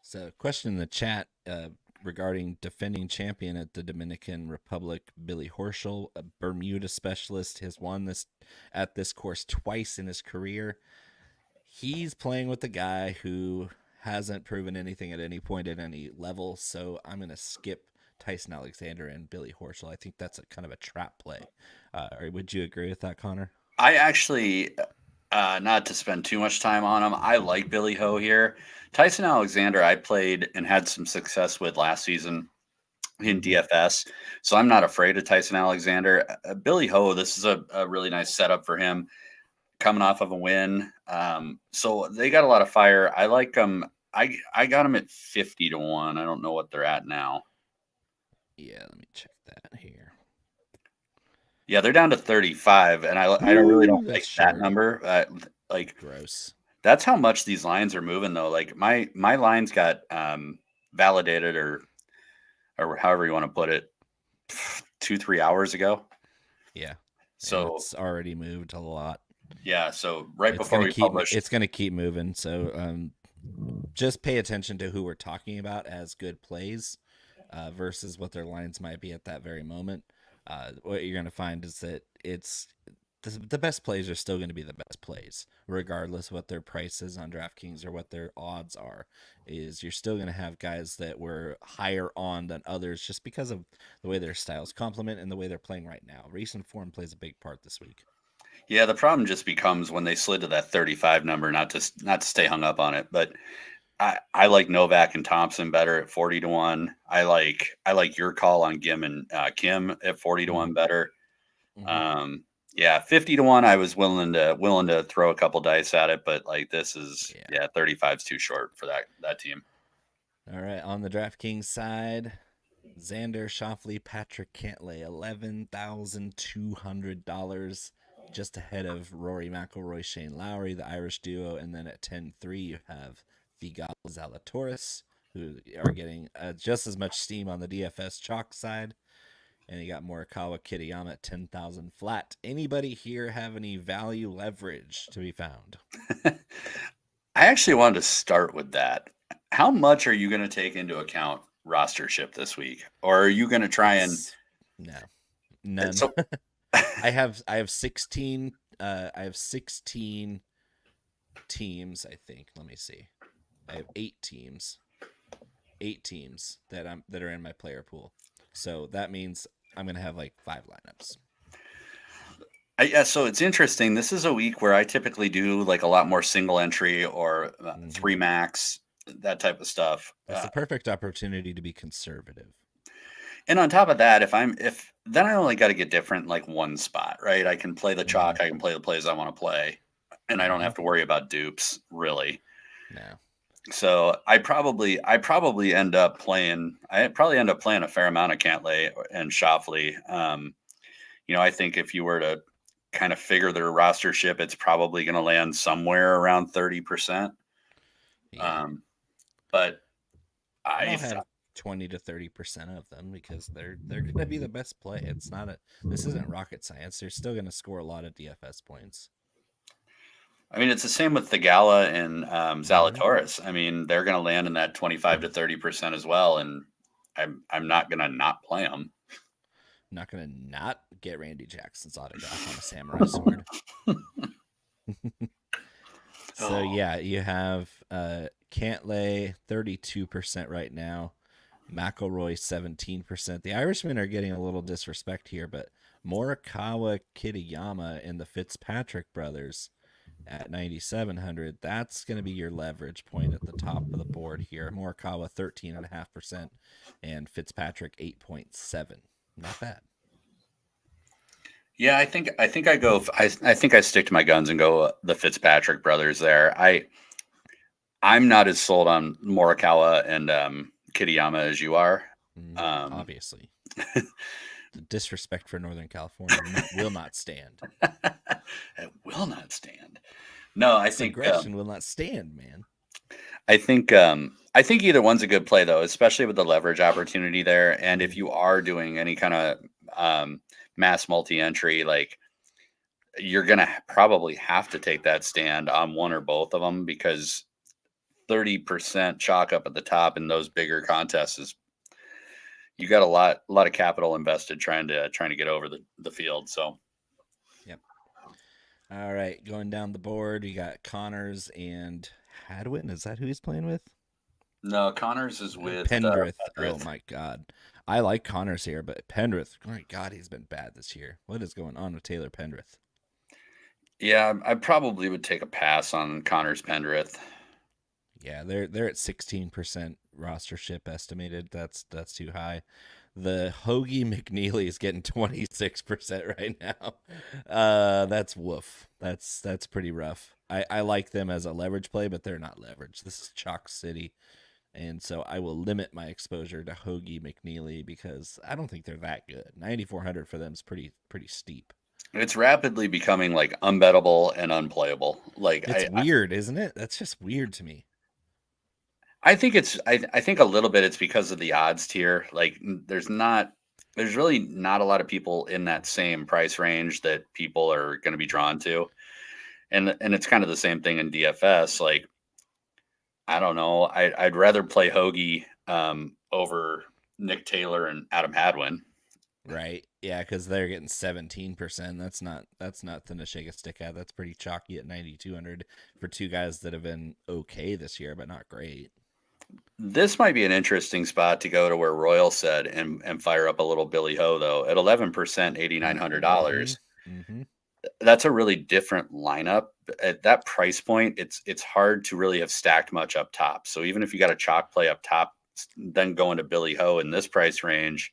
So, question in the chat regarding defending champion at the Dominican Republic, Billy Horschel, a Bermuda specialist, has won at this course twice in his career. He's playing with a guy who hasn't proven anything at any point at any level, so I'm going to skip Tyson Alexander and Billy Horschel. I think that's a kind of a trap play. Or would you agree with that, Connor? I actually, not to spend too much time on him, I like Billy Ho here. Tyson Alexander, I played and had some success with last season in DFS, so I'm not afraid of Tyson Alexander. Billy Ho, this is a really nice setup for him, coming off of a win. So they got a lot of fire. I like them. I got them at 50 to 1. I don't know what they're at now. Yeah, let me check that here. Yeah, they're down to 35, and I don't really don't like that's that short. number. Like Gross. that's how much these lines are moving, though. Like my lines got validated or however you want to put it, 2-3 hours ago. Yeah. So it's already moved a lot. Yeah. So right It's before gonna we keep, published, it's going to keep moving. So just pay attention to who we're talking about as good plays versus what their lines might be at that very moment. What you're going to find is that it's the best plays are still going to be the best plays, regardless of what their price is on DraftKings or what their odds are. Is you're still going to have guys that were higher on than others just because of the way their styles complement and the way they're playing right now. Recent form plays a big part this week. yeah, the problem just becomes when they slid to that 35 number. Not to stay hung up on it, but I like Novak and Thompson better at 40 to 1. I like your call on Kim at 40 to 1 better. Mm-hmm. Yeah, 50 to 1. I was willing to throw a couple dice at it, but like this is 35 is too short for that team. All right, on the DraftKings side, Xander Schauffele Patrick Cantlay, $11,200, just ahead of Rory McIlroy, Shane Lowry, the Irish duo, and then at 10-3 you have Vigal Zalatoris, who are getting just as much steam on the DFS chalk side. And you got Morikawa Kitayama at 10,000 flat. Anybody here have any value leverage to be found? I actually wanted to start with that. How much are you going to take into account rostership this week, or are you going to try and none? So, I have 16. I have 16 teams. I think. Let me see. I have 8 teams. 8 teams that are in my player pool. So that means I'm going to have like 5 lineups. Yeah, so it's interesting. This is a week where I typically do like a lot more single entry or 3 max, that type of stuff. That's the perfect opportunity to be conservative. And on top of that, then I only got to get different like one spot, right? I can play the chalk, I can play the plays I want to play, and I don't have to worry about dupes really. No. So I probably end up playing a fair amount of Cantlay and Schauffele. I think if you were to kind of figure their rostership, it's probably going to land somewhere around 30%. Yeah. But I'll have 20 to 30% of them because they're going to be the best play. This isn't rocket science. They're still going to score a lot of DFS points. I mean, it's the same with the Gala and Zalatoris. I mean, they're going to land in that 25 to 30% as well, and I'm not going to not play them. I'm not going to not get Randy Jackson's autograph on a samurai sword. So yeah, you have Cantlay 32% right now, McIlroy 17%. The Irishmen are getting a little disrespect here, but Morikawa Kitayama and the Fitzpatrick brothers at 9,700. That's going to be your leverage point at the top of the board here. Morikawa 13.5% and Fitzpatrick 8.7. Not bad. Yeah, I think I stick to my guns and go the Fitzpatrick brothers there. I'm not as sold on Morikawa and Kitayama as you are. Obviously. The disrespect for Northern California will not stand. It will not stand. No, I think aggression will not stand, man. I think either one's a good play though, especially with the leverage opportunity there. And if you are doing any kind of mass multi-entry, like you're gonna probably have to take that stand on one or both of them because 30% chalk up at the top in those bigger contests is you got a lot of capital invested trying to get over the field. So yep. All right, going down the board, you got Connors and Hadwin. Is that who he's playing with? No, Connors is with Pendrith. Pendrith. Oh my God, I like Connors here, but Pendrith. Oh my God, he's been bad this year. What is going on with Taylor Pendrith? Yeah, I probably would take a pass on Connors Pendrith. Yeah, they're at 16% rostership estimated. That's too high. The Hoagie McNeely is getting 26% right now. That's woof. That's pretty rough. I like them as a leverage play, but they're not leverage. This is Chalk City. And so I will limit my exposure to Hoagie McNeely because I don't think they're that good. 9,400 for them is pretty steep. It's rapidly becoming like unbettable and unplayable. Like It's weird, isn't it? That's just weird to me. I think I think a little bit it's because of the odds tier. Like there's really not a lot of people in that same price range that people are going to be drawn to. And it's kind of the same thing in DFS. Like, I don't know. I'd rather play Hoagie over Nick Taylor and Adam Hadwin. Right. Yeah, because they're getting 17%. That's nothing to shake a stick at. That's pretty chalky at 9,200 for two guys that have been okay this year, but not great. This might be an interesting spot to go to where Royal said and fire up a little Billy Ho though at 11%, $8,900. Mm-hmm. That's a really different lineup at that price point. It's hard to really have stacked much up top. So even if you got a chalk play up top, then going to Billy Ho in this price range,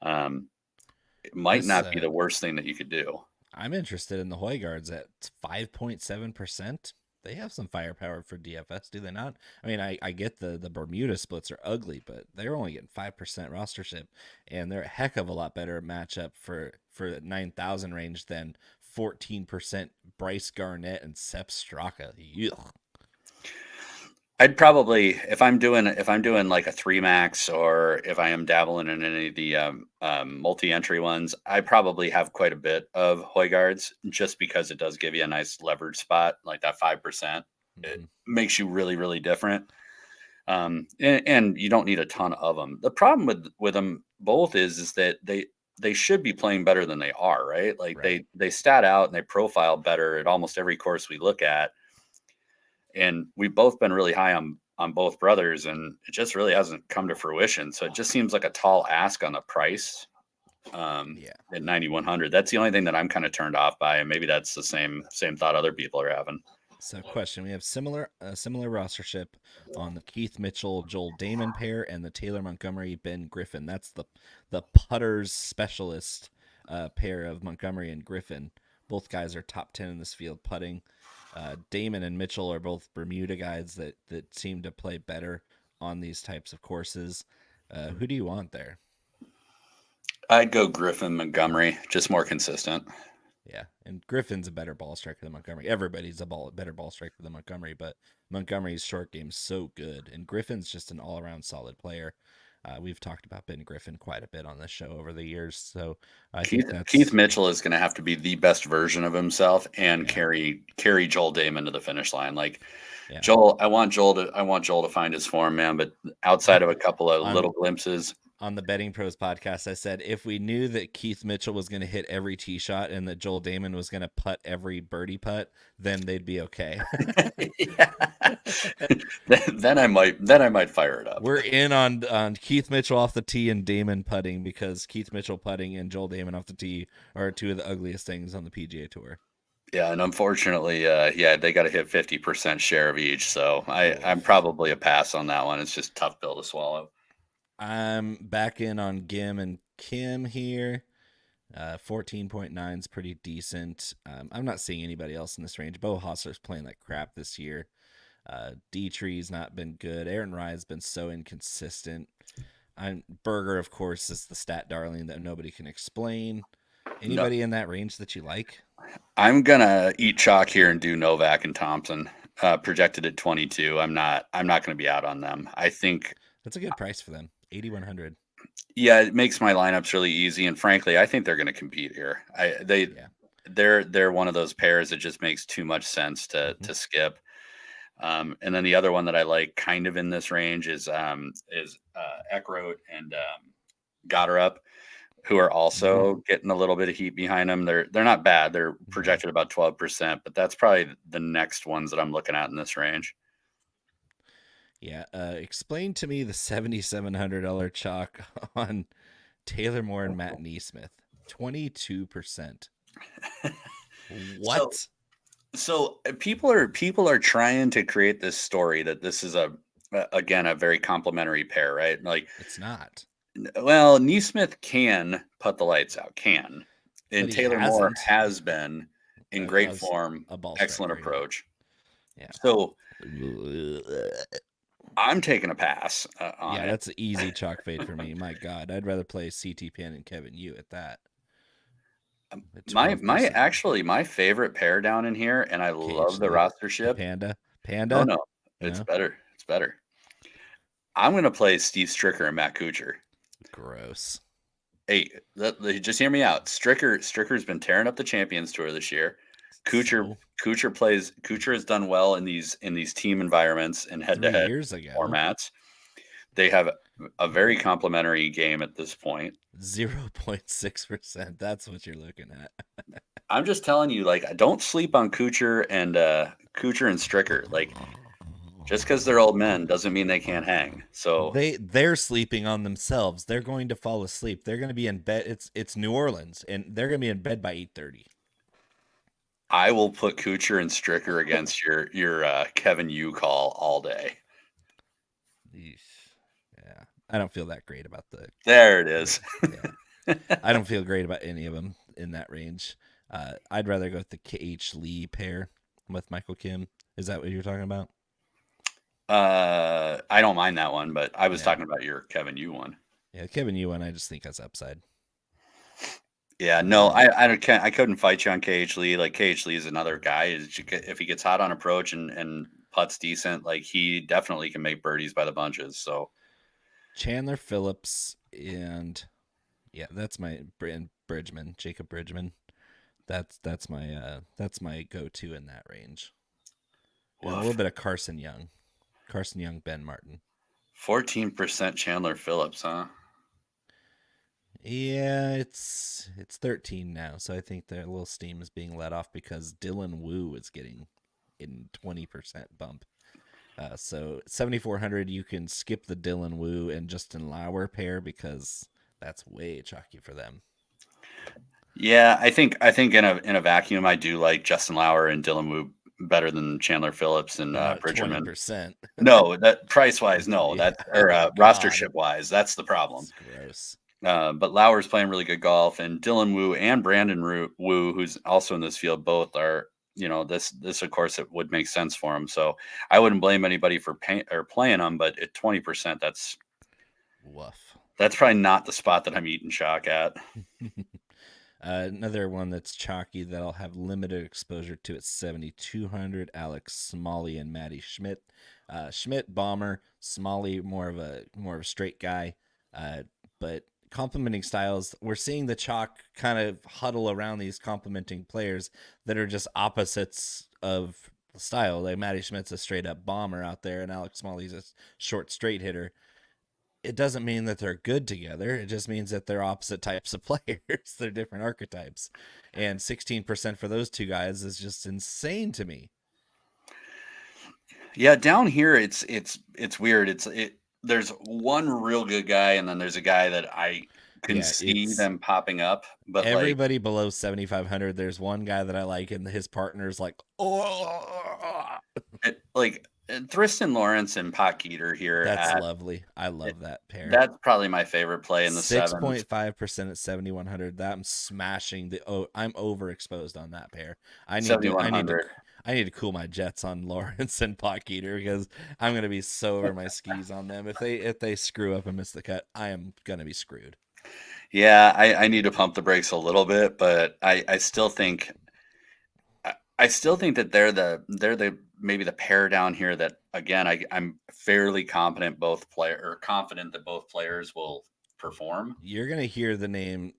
it might not be the worst thing that you could do. I'm interested in the Højgaards at 5.7%. They have some firepower for DFS, do they not? I mean, I get the Bermuda splits are ugly, but they're only getting 5% rostership, and they're a heck of a lot better matchup for the 9,000 range than 14% Bryce Garnett and Sepp Straka. Ugh. I'd probably, if I'm doing like a 3-max, or if I am dabbling in any of the multi-entry ones, I probably have quite a bit of Højgaards just because it does give you a nice leverage spot, like that 5%. Mm-hmm. It makes you really, really different. And you don't need a ton of them. The problem with them both is that they should be playing better than they are, right? Like they stat out and they profile better at almost every course we look at. And we've both been really high on both brothers, and it just really hasn't come to fruition. So it just seems like a tall ask on the price at 9,100. That's the only thing that I'm kind of turned off by, and maybe that's the same thought other people are having. So question, we have similar rostership on the Keith Mitchell, Joel Damon pair and the Taylor Montgomery, Ben Griffin. That's the putters specialist pair of Montgomery and Griffin. Both guys are top 10 in this field putting. Damon and Mitchell are both Bermuda guys that seem to play better on these types of courses. Who do you want there? I'd go Griffin, Montgomery, just more consistent. Yeah, and Griffin's a better ball striker than Montgomery. Everybody's better ball striker than Montgomery, but Montgomery's short game's so good, and Griffin's just an all-around solid player. We've talked about Ben Griffin quite a bit on this show over the years. So Keith Mitchell is going to have to be the best version of himself and carry Joel Damon to the finish line. Like Joel, I want Joel to find his form, man. But outside of a couple of little glimpses. On the Betting Pros podcast, I said if we knew that Keith Mitchell was going to hit every tee shot and that Joel Damon was going to putt every birdie putt, then they'd be okay. then I might fire it up. We're in on Keith Mitchell off the tee and Damon putting, because Keith Mitchell putting and Joel Damon off the tee are two of the ugliest things on the PGA Tour. Yeah, and unfortunately, they got to hit 50% share of each. So I'm probably a pass on that one. It's just a tough pill to swallow. I'm back in on Gim and Kim here. 14.9 is pretty decent. I'm not seeing anybody else in this range. Bo Hossler's playing like crap this year. Dietrich's not been good. Aaron Rye's been so inconsistent. Berger, of course, is the stat darling that nobody can explain. Anybody in that range that you like? I'm gonna eat chalk here and do Novak and Thompson. Projected at 22. I'm not gonna be out on them. I think that's a good price for them. 8,100. Yeah, it makes my lineups really easy, and frankly, I think they're going to compete here. They're one of those pairs that just makes too much sense to skip. And then the other one that I like, kind of in this range, is Eckroat and Gotterup, who are also getting a little bit of heat behind them. They're not bad. They're projected about 12%, but that's probably the next ones that I'm looking at in this range. Yeah. Explain to me the $7,700 chalk on Taylor Moore and Matt Neesmith. 22%. What? So people are trying to create this story that this is again a very complimentary pair, right? Like, It's not. well, Neesmith can put the lights out, and But he Taylor Moore hasn't. has been in great a form, ball excellent striker. approach. Yeah. So I'm taking a pass on Yeah, it. that's an easy chalk fade for me. My God, I'd rather play CT Pan and Kevin Yu at that. At 12%. My favorite pair down in here, and I love the KHD. rostership. Panda. No, it's No? better. It's better. I'm gonna play Steve Stricker and Matt Kuchar. Gross. Hey, just hear me out. Stricker's been tearing up the Champions Tour this year. Kuchar has done well in these team environments and head-to-head 3 years ago. formats. They have a very complimentary game at this point. 0.6%. That's what you're looking at. I'm just telling you, like, don't sleep on Kuchar and Stricker. Like, just because they're old men doesn't mean they can't hang. So they're sleeping on themselves. They're going to fall asleep. They're going to be in bed. It's New Orleans, and they're going to be in bed by 8:30. I will put Kuchar and Stricker against your Kevin Yu call all day. Yeah, I don't feel that great about the. There it is. Yeah. I don't feel great about any of them in that range. I'd rather go with the KH Lee pair with Michael Kim. Is that what you're talking about? I don't mind that one, but I was talking about your Kevin Yu one. Yeah, Kevin Yu one, I just think has upside. Yeah, no, I couldn't fight you on KH Lee. Like, KH Lee is another guy. If he gets hot on approach and putts decent, like, he definitely can make birdies by the bunches. So Chandler Phillips and that's my Bridgman, Jacob Bridgman. That's my go-to in that range. And a little bit of Carson Young, Ben Martin. 14% Chandler Phillips, huh? Yeah, it's 13 now, so I think their little steam is being let off because Dylan Wu is getting in 20% bump. So 7,400, you can skip the Dylan Wu and Justin Lauer pair because that's way chalky for them. Yeah, I think in a vacuum, I do like Justin Lauer and Dylan Wu better than Chandler Phillips and Bridgerman. 20%. No, that price wise, no, Yeah. rostership wise, that's the problem. That's gross. But Lauer's playing really good golf, and Dylan Wu and Brandon Wu, who's also in this field, both are, this of course it would make sense for him. So I wouldn't blame anybody for playing them, but at 20%, that's woof. That's probably not the spot that I'm eating chalk at. Another one that's chalky that I'll have limited exposure to at 7,200. Alex Smalley and Matty Schmidt. Schmidt bomber, Smalley more of a straight guy, but complementing styles. We're seeing the chalk kind of huddle around these complementing players that are just opposites of style. Like Matty Schmidt's a straight up bomber out there, and Alex Smalley's a short straight hitter. It doesn't mean that they're good together. It just means that they're opposite types of players. They're different archetypes. And 16% for those two guys is just insane to me. Yeah, down here it's weird. There's one real good guy, and then there's a guy that I can see them popping up. But everybody below 7,500, there's one guy that I like, and his partner's like, Tristan Lawrence and Pot Geeter here. That's lovely. I love that pair. That's probably my favorite play in the 6.5% at 7,100. I'm smashing I'm overexposed on that pair. I need to cool my jets on Lawrence and Pot Geeter because I'm gonna be so over my skis on them. If they screw up and miss the cut, I am gonna be screwed. Yeah, I need to pump the brakes a little bit, but I still think that they're the maybe the pair down here that, again, I'm fairly confident that both players will perform. You're gonna hear the name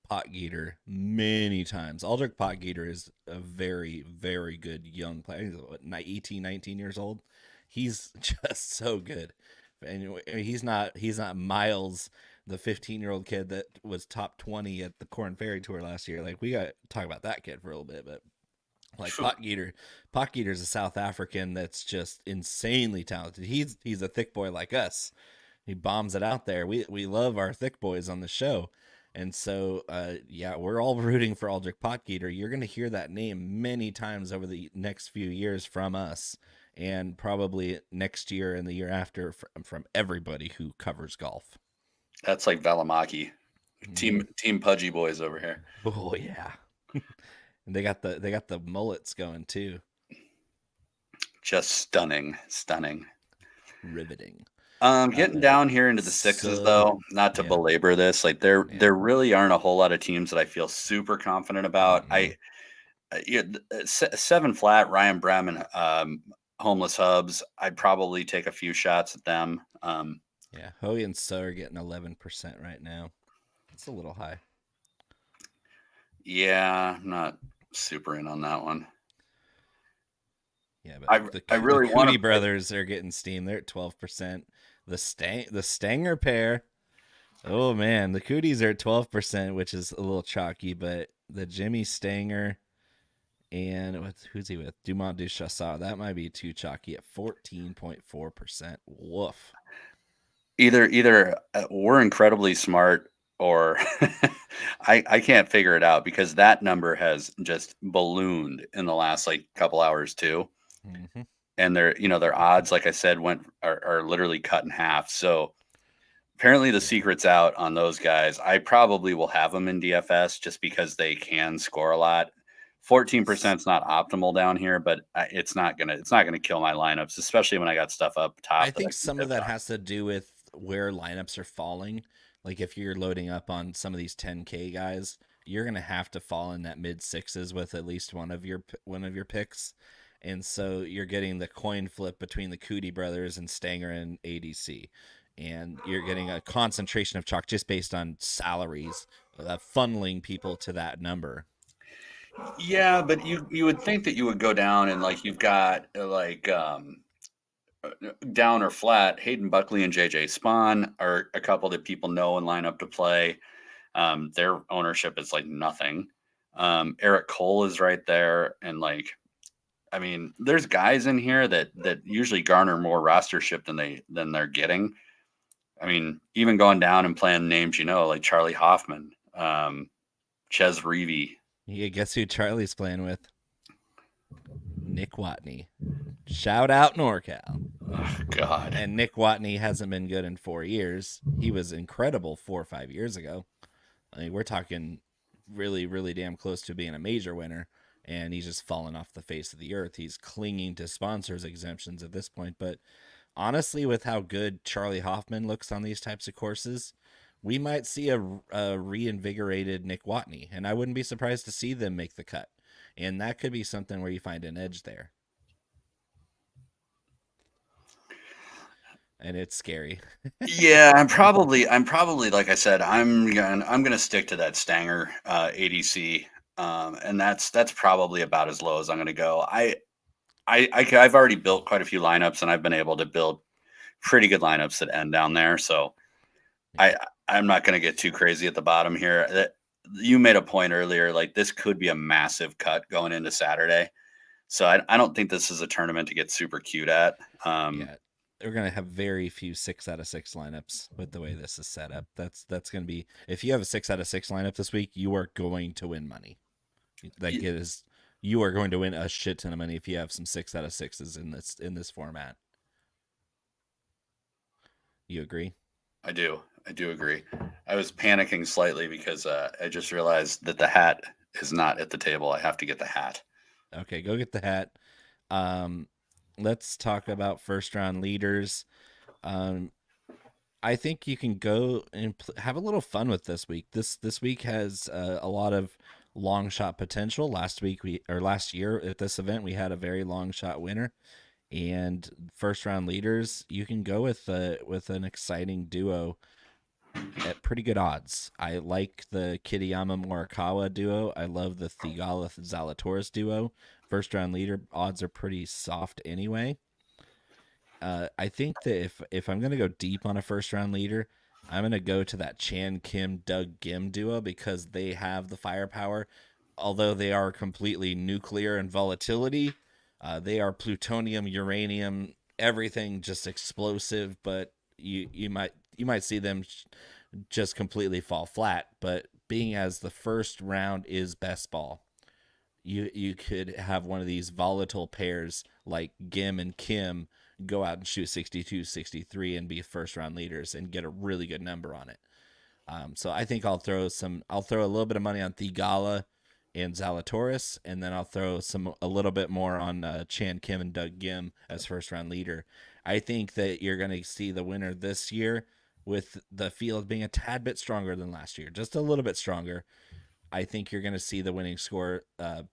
Pot Geeter many times. Aldrich Pot Geeter is a very, very good young player. He's 18, 19 years old. He's just so good. And he's not Miles, the 15-year-old kid that was top 20 at the Corn Ferry Tour last year. Like, we got to talk about that kid for a little bit, but Like Potgieter's a South African that's just insanely talented. He's a thick boy like us. He bombs it out there. We love our thick boys on the show. And so, yeah, we're all rooting for Aldrich Potgieter. You're going to hear that name many times over the next few years from us, and probably next year and the year after from everybody who covers golf. That's like Valimaki. Team Pudgy boys over here. Oh yeah. And they got the mullets going too. Just stunning. Riveting. Getting down here into the sixes, though, not to belabor this, like there really aren't a whole lot of teams that I feel super confident about. 7 flat, Ryan Brehm and Homeless Hubs, I'd probably take a few shots at them. Yeah, Hoey and So are getting 11% right now. It's a little high. Yeah, I'm not super in on that one. Yeah, but I really the want Cootie brothers are getting steam. They're at 12%. The Stanger pair. Oh man, the Cooties are at 12%, which is a little chalky, but the Jimmy Stanger and who's he with? Dumont du Chassat. That might be too chalky at 14.4%. Woof. Either we're incredibly smart, or I can't figure it out, because that number has just ballooned in the last like couple hours too. Mm-hmm. And their odds, like I said, are literally cut in half. So apparently the secret's out on those guys. I probably will have them in DFS just because they can score a lot. 14% is not optimal down here, but it's not gonna kill my lineups, especially when I got stuff up top. I think some of that has to do with where lineups are falling. Like if you're loading up on some of these 10K guys, you're gonna have to fall in that mid sixes with at least one of your picks, and so you're getting the coin flip between the Cootie brothers and Stanger and ADC, and you're getting a concentration of chalk just based on salaries, funneling people to that number. Yeah, but you would think that you would go down and like you've got like down or flat. Hayden Buckley and JJ Spawn are a couple that people know and line up to play. Their ownership is like nothing. Eric Cole is right there, and like, I mean, there's guys in here that usually garner more rostership than they're getting. I mean, even going down and playing names, like Charlie Hoffman, Ches Reavie. Yeah, guess who Charlie's playing with? Nick Watney. Shout out NorCal. Oh, God. And Nick Watney hasn't been good in 4 years. He was incredible 4 or 5 years ago. I mean, we're talking really, really damn close to being a major winner, and he's just fallen off the face of the earth. He's clinging to sponsors exemptions at this point. But honestly, with how good Charlie Hoffman looks on these types of courses, we might see a reinvigorated Nick Watney, and I wouldn't be surprised to see them make the cut. And that could be something where you find an edge there. And it's scary. Yeah, I'm probably like I said, I'm gonna stick to that Stanger ADC, and that's probably about as low as I'm gonna go. I've already built quite a few lineups, and I've been able to build pretty good lineups that end down there. So I'm not gonna get too crazy at the bottom here. You made a point earlier, like this could be a massive cut going into Saturday. So I don't think this is a tournament to get super cute at. Yeah. We're going to have very few 6 out of 6 lineups with the way this is set up. That's going to be, if you have a 6 out of 6 lineup this week, you are going to win money. You are going to win a shit ton of money if you have some 6 out of 6s in this format. You agree? I do agree. I was panicking slightly because I just realized that the hat is not at the table. I have to get the hat. Okay, go get the hat. Let's talk about first round leaders. I think you can go and have a little fun with this week. This week has a lot of long shot potential. Last year at this event, we had a very long shot winner. And first round leaders, you can go with an exciting duo at pretty good odds. I like the Kitayama Morikawa duo. I love the Theegala Zalatoris duo. First round leader odds are pretty soft anyway. I think that if I'm going to go deep on a first round leader, I'm going to go to that Chan Kim Doug Gim duo because they have the firepower. although they are completely nuclear in volatility, they are plutonium, uranium, everything just explosive. But you might see them just completely fall flat. But being as the first round is best ball, you could have one of these volatile pairs like Gim and Kim go out and shoot 62, 63 and be first round leaders and get a really good number on it. So I think I'll throw a little bit of money on Thigala and Zalatoris, and then I'll throw a little bit more on Chan Kim and Doug Gim as first round leader. I think that you're going to see the winner this year with the field being a tad bit stronger than last year, just a little bit stronger. I think you're going to see the winning score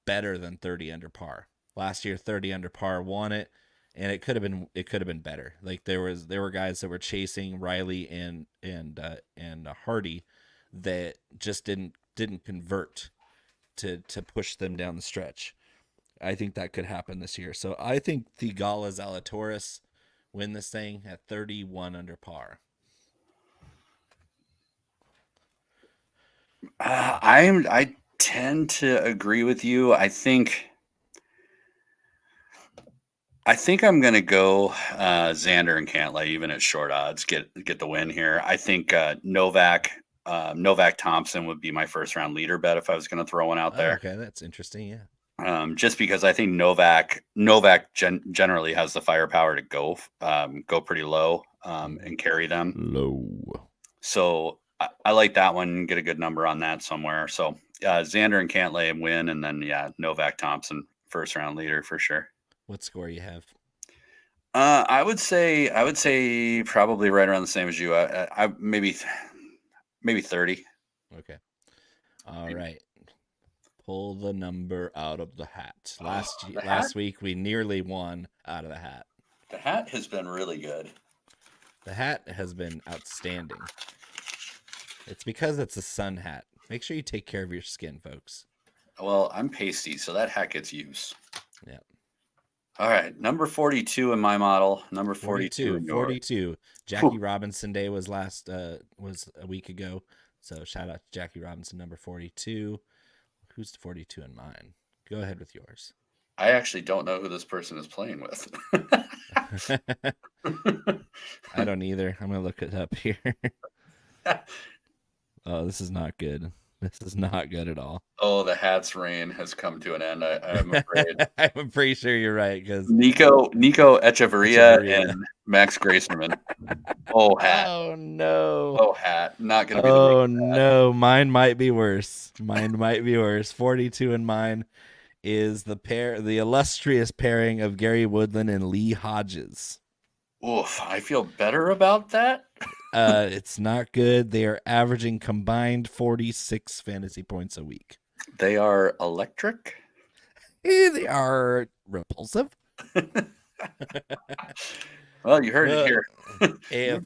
better than 30 under par. Last year, 30 under par won it, and it could have been better. Like there were guys that were chasing Riley and Hardy that just didn't convert to push them down the stretch. I think that could happen this year. So I think Thigala Zalatoris win this thing at 31 under par. I tend to agree with you. I think I'm going to go Xander and Cantlay, even at short odds, get the win here. I think Novak Thompson would be my first round leader bet if I was going to throw one out there. Okay, that's interesting. Yeah. Just because I think Novak generally has the firepower to go pretty low and carry them low. So I like that one. Get a good number on that somewhere. So Xander and Cantlay win, and then Novak Thompson first round leader for sure. What score you have? I would say probably right around the same as you. I maybe 30. Okay. All right. Pull the number out of the hat. Last week we nearly won out of the hat. The hat has been really good. The hat has been outstanding. It's because it's a sun hat. Make sure you take care of your skin, folks. Well, I'm pasty, so that hat gets used. Yeah. All right, number 42 in my model. Number 42. 42. Jackie Robinson Day was was a week ago. So shout out to Jackie Robinson, number 42. Who's 42 in mine? Go ahead with yours. I actually don't know who this person is playing with. I don't either. I'm going to look it up here. Oh, this is not good. This is not good at all. Oh, the hat's reign has come to an end. I'm afraid. I'm pretty sure you're right because Nico Echeverria and Max Gracerman. Oh, hat. Oh no. Oh, hat. Not gonna be. Oh no. Mine might be worse. 42 in mine is the illustrious pairing of Gary Woodland and Lee Hodges. Oof, I feel better about that. It's not good. They are averaging combined 46 fantasy points a week. They are electric. They are repulsive. Well, you heard it here. If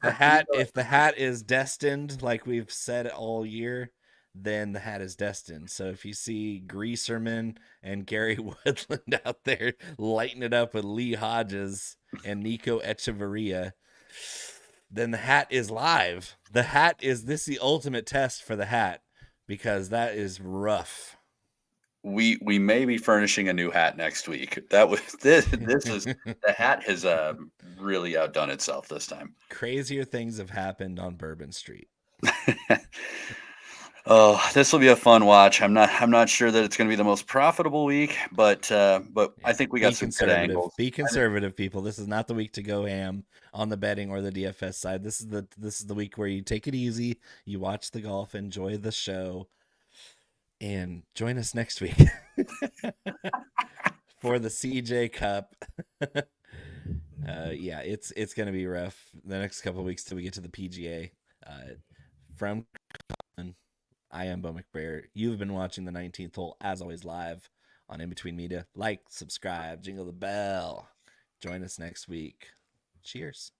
the hat is destined, like we've said all year, then the hat is destined. So if you see Greaserman and Gary Woodland out there lighting it up with Lee Hodges and Nico Echeverria, then the hat is live. This is the ultimate test for the hat because that is rough. We may be furnishing a new hat next week. This is the hat has really outdone itself this time. Crazier things have happened on Bourbon Street. Oh, this will be a fun watch. I'm not sure that it's going to be the most profitable week, but I think we got some good angles. Be conservative, people. This is not the week to go ham on the betting or the DFS side. This is the week where you take it easy, you watch the golf, enjoy the show, and join us next week for the CJ Cup. It's going to be rough the next couple of weeks till we get to the PGA. From Colin, I am Bo McBrayer. You've been watching the 19th hole, as always, live on In Between Media. Like, subscribe, jingle the bell. Join us next week. Cheers.